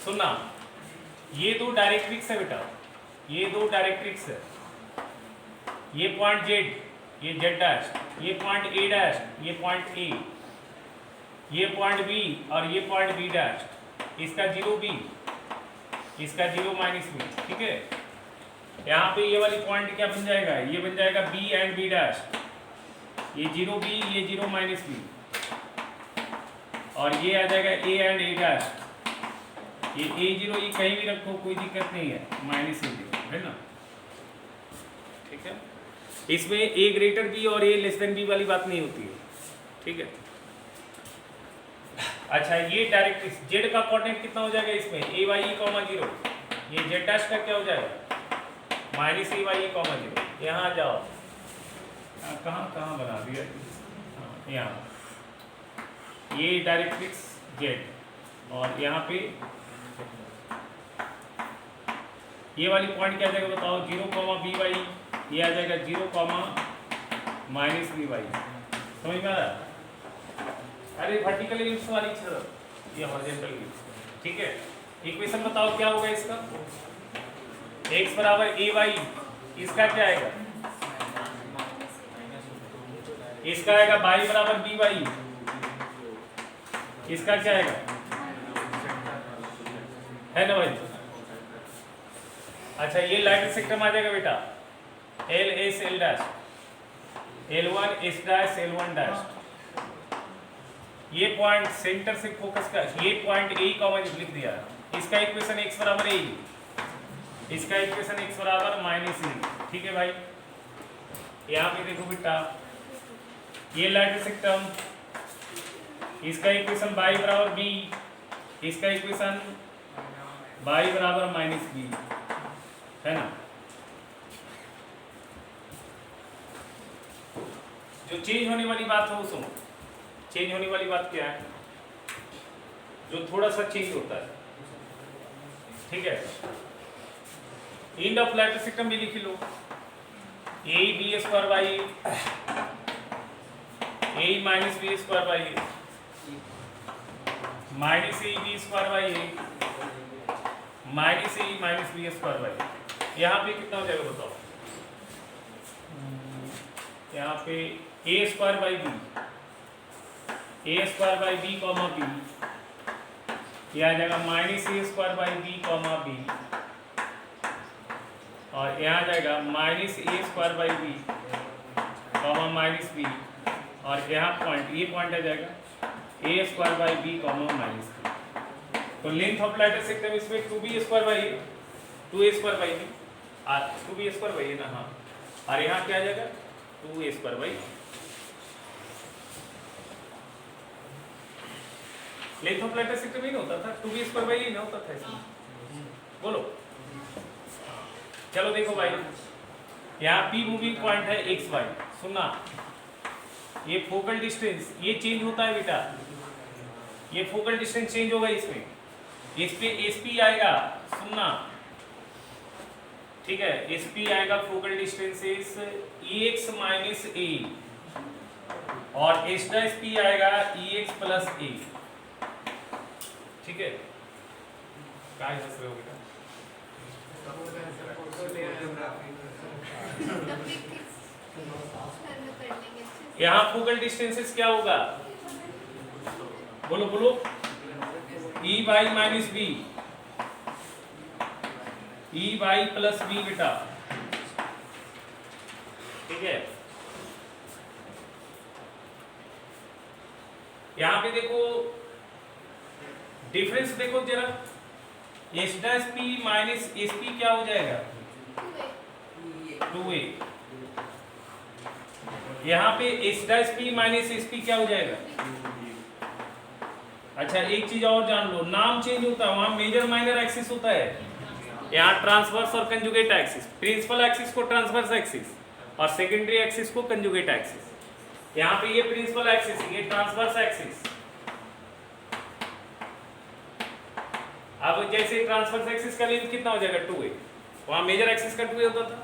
सुनना, ये दो डायरेक्ट्रिक्स है बेटा, ये दो डायरेक्ट्रिक्स है, ये पॉइंट Z, ये Z डैश, ये पॉइंट A डैश, ये पॉइंट A, ये पॉइंट B और ये पॉइंट B डैश, इसका 0 B, इसका 0 माइनस B, ठीक है। यहाँ पे ये वाली पॉइंट क्या बन जाएगा, ये बन जाएगा B एंड B डैश, ये 0 B, ये 0 माइनस B, और ये आ जाएगा A एंड A डैश, ये A0 ये कहीं भी रखो कोई दिक्कत नहीं है, माइनस A0 है ना, ठीक है। इसमें A ग्रेटर B और A लेस देन B वाली बात नहीं होती है, ठीक है। अच्छा, ये डायरेक्ट्रिक्स Z का कोऑर्डिनेट कितना हो जाएगा इसमें, AY, 0, ये Z डैश का क्या हो जाएगा, माइनस AY, 0। यहाँ आ जाओ, कहाँ बना दिया, यहाँ ये डायरेक्ट्रिक्स Z, और यहाँ पे ये वाली पॉइंट क्या आ जाएगा बताओ, 0, BY, ये आ जाएगा 0, माइनस BY, समझ में आ रहा। अरे वर्टिकल एलिप्स वाली चीज, ये हॉरिजॉन्टल एलिप्स, ठीक है। इक्वेशन बताओ क्या होगा इसका, x बराबर AY, इसका क्या आएगा इसका आएगा y बराबर बी वाई, इसका क्या आएगा, है ना भाई। अच्छा ये लाइट सेक्टर आ जाएगा बेटा, L S L dash, L1 S dash L1 dash, ये पॉइंट सेंटर से फोकस का, ये पॉइंट ए कॉमा लिख दिया, इसका इक्वेशन x बराबर ए, इसका इक्वेशन x बराबर माइनस ए, ठीक है भाई। यहाँ पे देखो बेटा ये लाइट सेक्टम, इसका इक्वेशन y बराबर b, इसका इक्वेशन y बराबर माइनस बी, है ना। जो चेंज होने वाली बात है वो सुनो, चेंज होने वाली बात क्या है, जो थोड़ा सा चेंज होता है, ठीक है। इंड ऑफ लाइट सिस्टम भी लिख लो, A B square by A minus B square by minus A B square by A minus A minus B square by, यहाँ पे कितना हो जाएगा बताओ, यहाँ पे A square by B, A square by B comma B, यह आ जाएगा minus A square by B comma B, और यहाँ आ जाएगा minus A square by B comma minus B, और यहाँ पॉइंट ये पॉइंट आ जाएगा A square by B comma minus B. तो लेंथ ऑफ लाइट सेक्टर इसमें 2b square by 2a square by B, 2b square by ना, हाँ, और यहाँ क्या आ जाएगा 2a square by. Length of latus rectum में नहीं होता था, 2b स्क्वायर बाई नहीं होता था इसमें, बोलो। चलो देखो भाई, यहाँ p मूविंग पॉइंट है x y, सुनना, ये फोकल डिस्टेंस ये चेंज होता है बेटा, ये फोकल डिस्टेंस चेंज होगा इसमें, इस पे sp आएगा, सुनना, ठीक है, sp आएगा focal distance is ex minus a, और s डैश p आएगा ex प्लस a, ठीक है। क्या हंस रहे हो बेटा, यहाँ फोकल डिस्टेंसेस क्या होगा, बोलो बोलो, E by minus B, E by plus B बेटा, ठीक है। यहाँ पे देखो डिफरेंस देखो जरा, S dash P minus S P क्या हो जाएगा 2a, यहाँ पे S dash P minus S P क्या हो जाएगा। अच्छा एक चीज और जान लो, नाम चेंज होता है, वहां मेजर माइनर एक्सिस होता है, यहाँ ट्रांसवर्स और कंजुगेट एक्सिस, प्रिंसिपल एक्सिस को ट्रांसवर्स एक्सिस और सेकेंडरी एक्सिस को कंजुगेट एक्सिस। यहाँ पे ये प्रिंसिपल एक्सिस, ये ट्रांसवर्स एक्सिस। अब जैसे ट्रांसवर्स एक्सिस का लेंथ कितना हो जाएगा 2a, वहां मेजर एक्सिस का 2a होता था,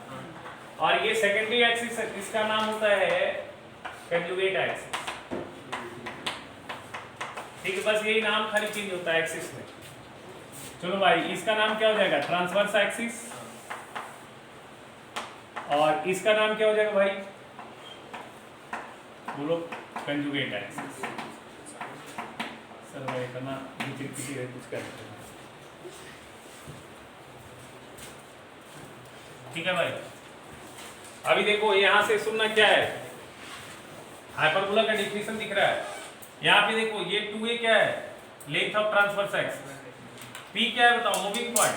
और ये सेकेंडरी एक्सिस इसका नाम होता है कंजुगेट एक्सिस, ठीक है। बस यही नाम खाली चेंज होता है एक्सिस में। चलो भाई इसका नाम क्या हो जाएगा ट्रांसवर्स एक्सिस, और इसका नाम क्या हो जाएगा भाई, बोलो, कंजुगेट एक्सिस। सर भाई इतना विचित्र है, कुछ कर ठीक है भाई। अभी देखो यहाँ से सुनना क्या है, हाइपरबोला का डिफिनेशन दिख रहा है, यहाँ पे देखो ये 2a क्या है, length of transverse axis, p क्या है बताओ मूविंग पॉइंट,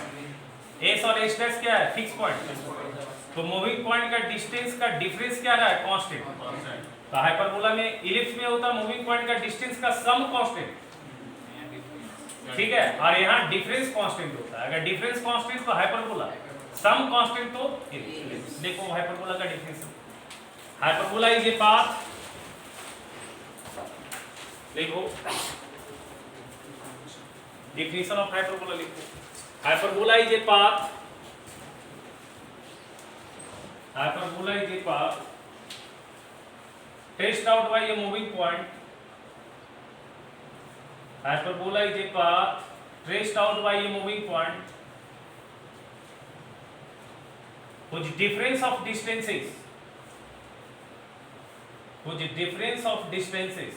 s और s डैश क्या है फिक्स पॉइंट, तो मूविंग पॉइंट का डिस्टेंस का डिफरेंस क्या रहा है कांस्टेंट। तो हाइपरबोला में इलिप्स में होता मूविंग पॉइंट का डिस्टेंस का सम कांस्टेंट, ठीक है, और यहाँ डिफरेंस कांस्टेंट होता है। अगर डिफरेंस कांस्टेंट तो हाइपरबोला, सम कांस्टेंट तो इलिप्स। देखो हाइपरबोला का difference, hyperbola is a path, देखो definition of hyperbola लिखो, hyperbola is a path, hyperbola is a path traced out by a moving point, hyperbola is a path traced out by a moving point whose difference of distances whose difference of distances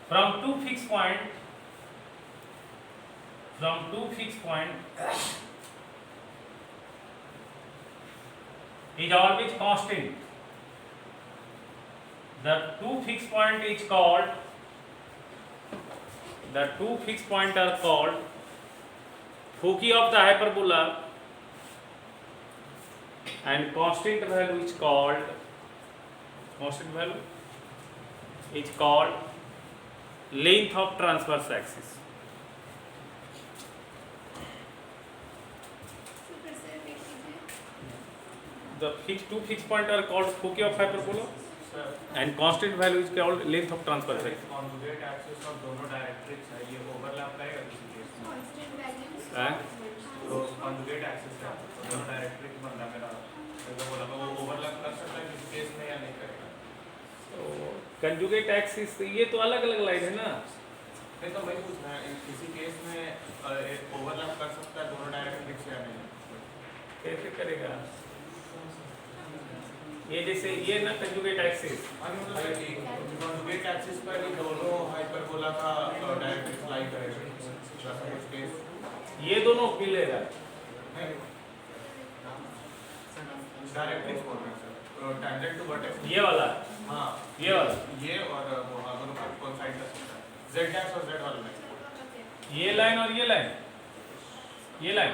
from two fixed point is always constant. The two fixed point are called foci of the hyperbola, and constant value is called length of transverse axis. The two fixed point are called foci of hyperbola, sir and constant value is called length of transverse axis. Conjugate axis और दोनों directrix है, ये overlap करेगा किसी case में? तो conjugate axis है, दोनों डायरेक्ट्रिक्स बनना मेरा, तो बोला तो वो ओवरलैप कर सकता है किसी केस में या नहीं करेगा? तो कंजुगेट एक्सिस ये तो अलग अलग लाइन है ना, नहीं तो मैं पूछ रहा हूँ किसी केस में ओवरलैप कर सकता है दोनों डायरेक्ट्रिक्स या नहीं? कैसे करेगा? ये जैसे ये ना कंजुगेट एक्सिस, कॉन्जुगेट एक्सिस पर ही दोनों हाइपरबोला का डायरेक्ट्रिक्स लाई करेगा, जैसा कुछ केस ये दोनों मिलेगा। डायरेक्ट्रिक्स बोल रहे हैं सर, टैंजेंट टू वर्टेक्स। ये वाला, हाँ ये वाला, ये और वो दोनों का कौन साइड कर सकता है? जेड डैश और जेड वाला लाइन। ये लाइन और ये लाइन, ये लाइन,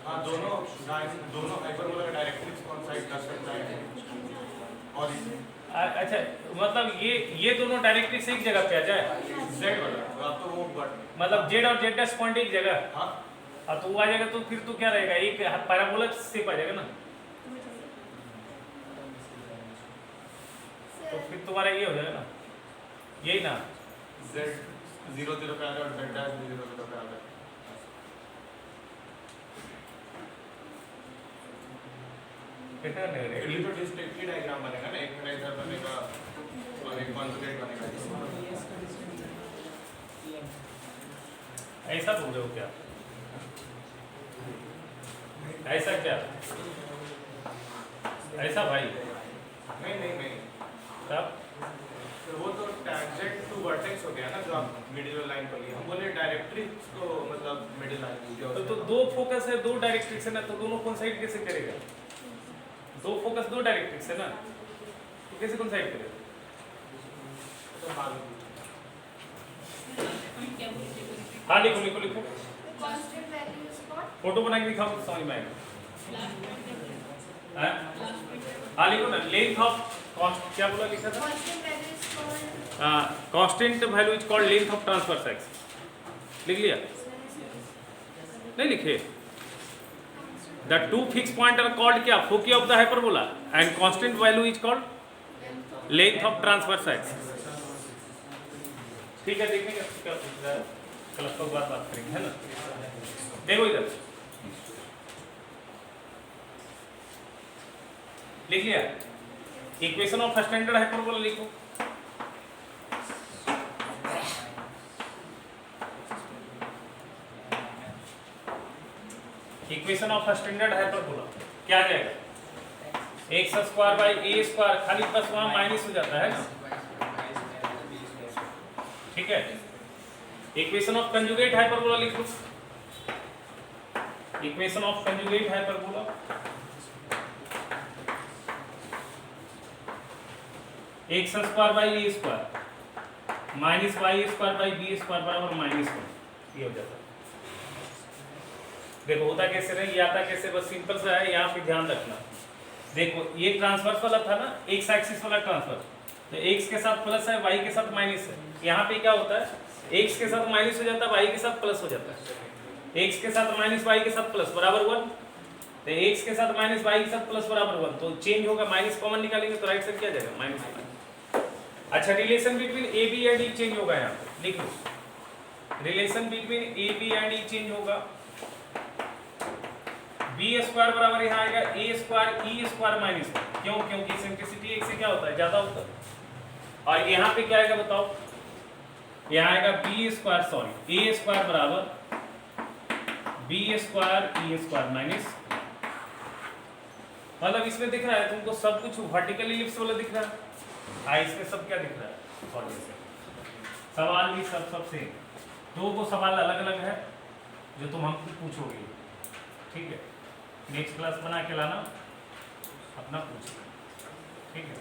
हाँ दोनों हाइपरबोला का डायरेक्ट्रिक्स कौन साइड कर सकता है? और इसे अच्छा मतलब ये दोनों डायरेक्ट्रिक्स एक जगह पे आ जाए, जेड वाला अब तो वो बट मतलब जेड और जेड डैश पॉइंट एक जगह, हाँ अब तो वो आ जाएगा, तो फिर तो क्या रहेगा, एक पैराबोला शेप आ जाएगा ना, तो फिर तुम्हारा ये हो जाएगा ना, यही ना। जेड 0 0 पे आ जाए और जेड डैश 0 0 पे आ जाए। कितना नहीं ये रहेगा? तो डिस्ट्रिक्ट डायग्राम बनेगा ना, एक मेरा इधर बनेगा और एक कॉन्जुगेट बनेगा। ऐसा बोल रहे हो क्या? ऐसा क्या? ऐसा भाई, नहीं तब तो वो तो टैंजेंट टू वर्टेक्स हो गया ना, जो आप मिडिल लाइन पर लिए, हम बोले डायरेक्ट्रिक्स को मतलब मिडिल लाइन तो दो फोकस है, दो डायरेक्ट्रिक्स है ना, तो दोनों कौन साइड कैसे करेगा? दो फोकस दो डायरेक्ट्रिक्स है ना, तो कैसे कौन साइड करेगा? तो मालूम हाँ लिखो लिखो लिखो, Constant value is what? Photo बना के दिखाओ तो समझ में आएगा। हाँ? हाँ लिखो ना, लेंथ ऑफ क्या बोला लिखा था? Constant value is called constant value is called length of transverse axis. लिख लिया? नहीं लिखे? The two fixed point are called क्या? Foci of the hyperbola, and constant value is called length of transverse axis। ठीक है, देखेंगे क्या पूछ रहा है, क्लास के बाद बात करेंगे, है ना? देखो इधर लिख लिया? इक्वेशन ऑफ स्टैंडर्ड हाइपरबोला लिखो। इक्वेशन ऑफ स्टैंडर्ड हाइपरबोला क्या आ जाएगा? X square by A square, खाली बस वहां माइनस हो जाता है ना, ठीक है। इक्वेशन ऑफ कंजुगेट हाइपरबोला लिखो। Equation of conjugate hyperbola X square by A square minus Y square by B square बराबर -1, ये हो जाता है। देखो होता कैसे नहीं, ये आता कैसे, बस सिंपल सा है, यहाँ पे ध्यान रखना। देखो ये ट्रांसवर्स वाला था ना, एक्स एक्सिस वाला ट्रांसफर, तो एक्स के साथ प्लस है, वाई के साथ माइनस है। यहाँ पे क्या होता है, एक्स के साथ माइनस हो जाता है, वाई के साथ प्लस हो जाता है। एक्स के साथ माइनस वाई के साथ प्लस बराबर 1, तो एक्स के साथ माइनस वाई के साथ प्लस बराबर 1, तो चेंज होगा, माइनस कॉमन निकालेंगे तो राइट साइड क्या जाएगा, माइनस। अच्छा, relation between A B and E change होगा, यहाँ पे लिख लो, relation between A B and E change होगा। बी स्क्वायर बराबर यहाँ आएगा A square E square minus 1, क्यों? क्योंकि इसेंट्रिसिटी एक से क्या होता है, ज्यादा होता है। और यहाँ पे क्या आएगा बताओ, यहाँ आएगा बी स्क्वायर, सॉरी ए स्क्वायर बराबर B square E square minus मतलब इसमें दिख रहा है तुमको सब कुछ वर्टिकल इलिप्स वाला दिख रहा है। हाँ, इसमें सब क्या दिख रहा है बॉडी से। सवाल भी सब सेम, दो सवाल अलग अलग है जो तुम हमको पूछोगे, ठीक है। नेक्स्ट क्लास बना के लाना, अपना पूछो, ठीक है।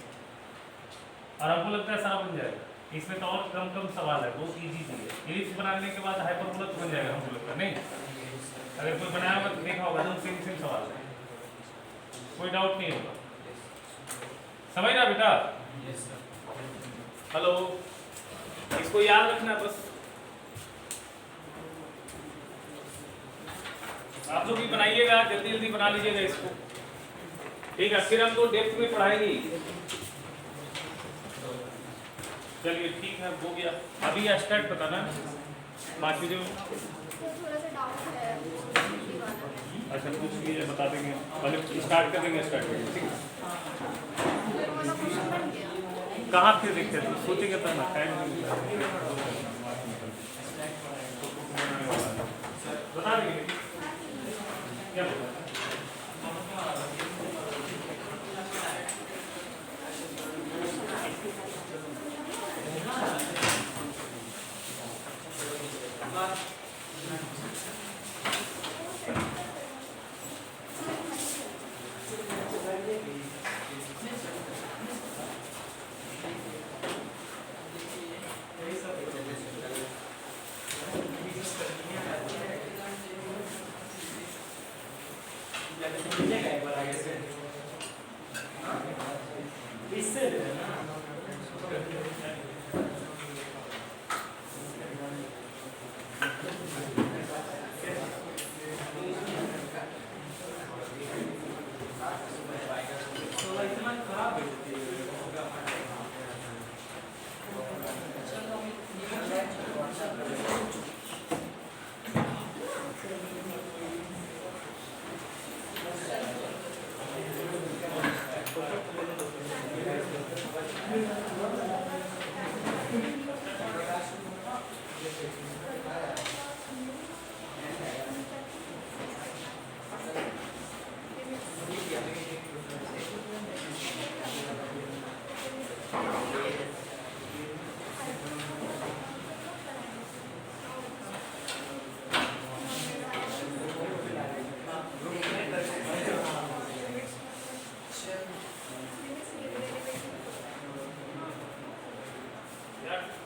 और हमको लगता है सारा बन जाएगा। इसमें तो और कम सवाल है, बहुत इजी चीज है। इलिप्स बनाने के बाद हाइपरबोला तो बन जाएगा हमको लगता है, नहीं? अगर कोई बनाया होगा तो देखा होगा, सेम सवाल है, कोई डाउट नहीं होगा। समझ रहा बेटा? हेलो, इसको याद रखना बस। आप जो भी बनाइएगा जल्दी बना लीजिएगा इसको, ठीक है। फिर हम तो डेप्थ में पढ़ाएंगे। चलिए ठीक है, हो गया। अभी स्टार्ट बताना, बाकी जो थोड़ा सा डाउट है हिंदी वाला में। अच्छा पूछ लीजिए, बता देंगे। पहले स्टार्ट कर देंगे, स्टार्ट करेंगे, ठीक है। वो वाला क्वेश्चन बन गया। कहाँ फिर देखते हैं, सोचेंगे तब ना, टाइम बता देंगे क्या बोला। Yeah.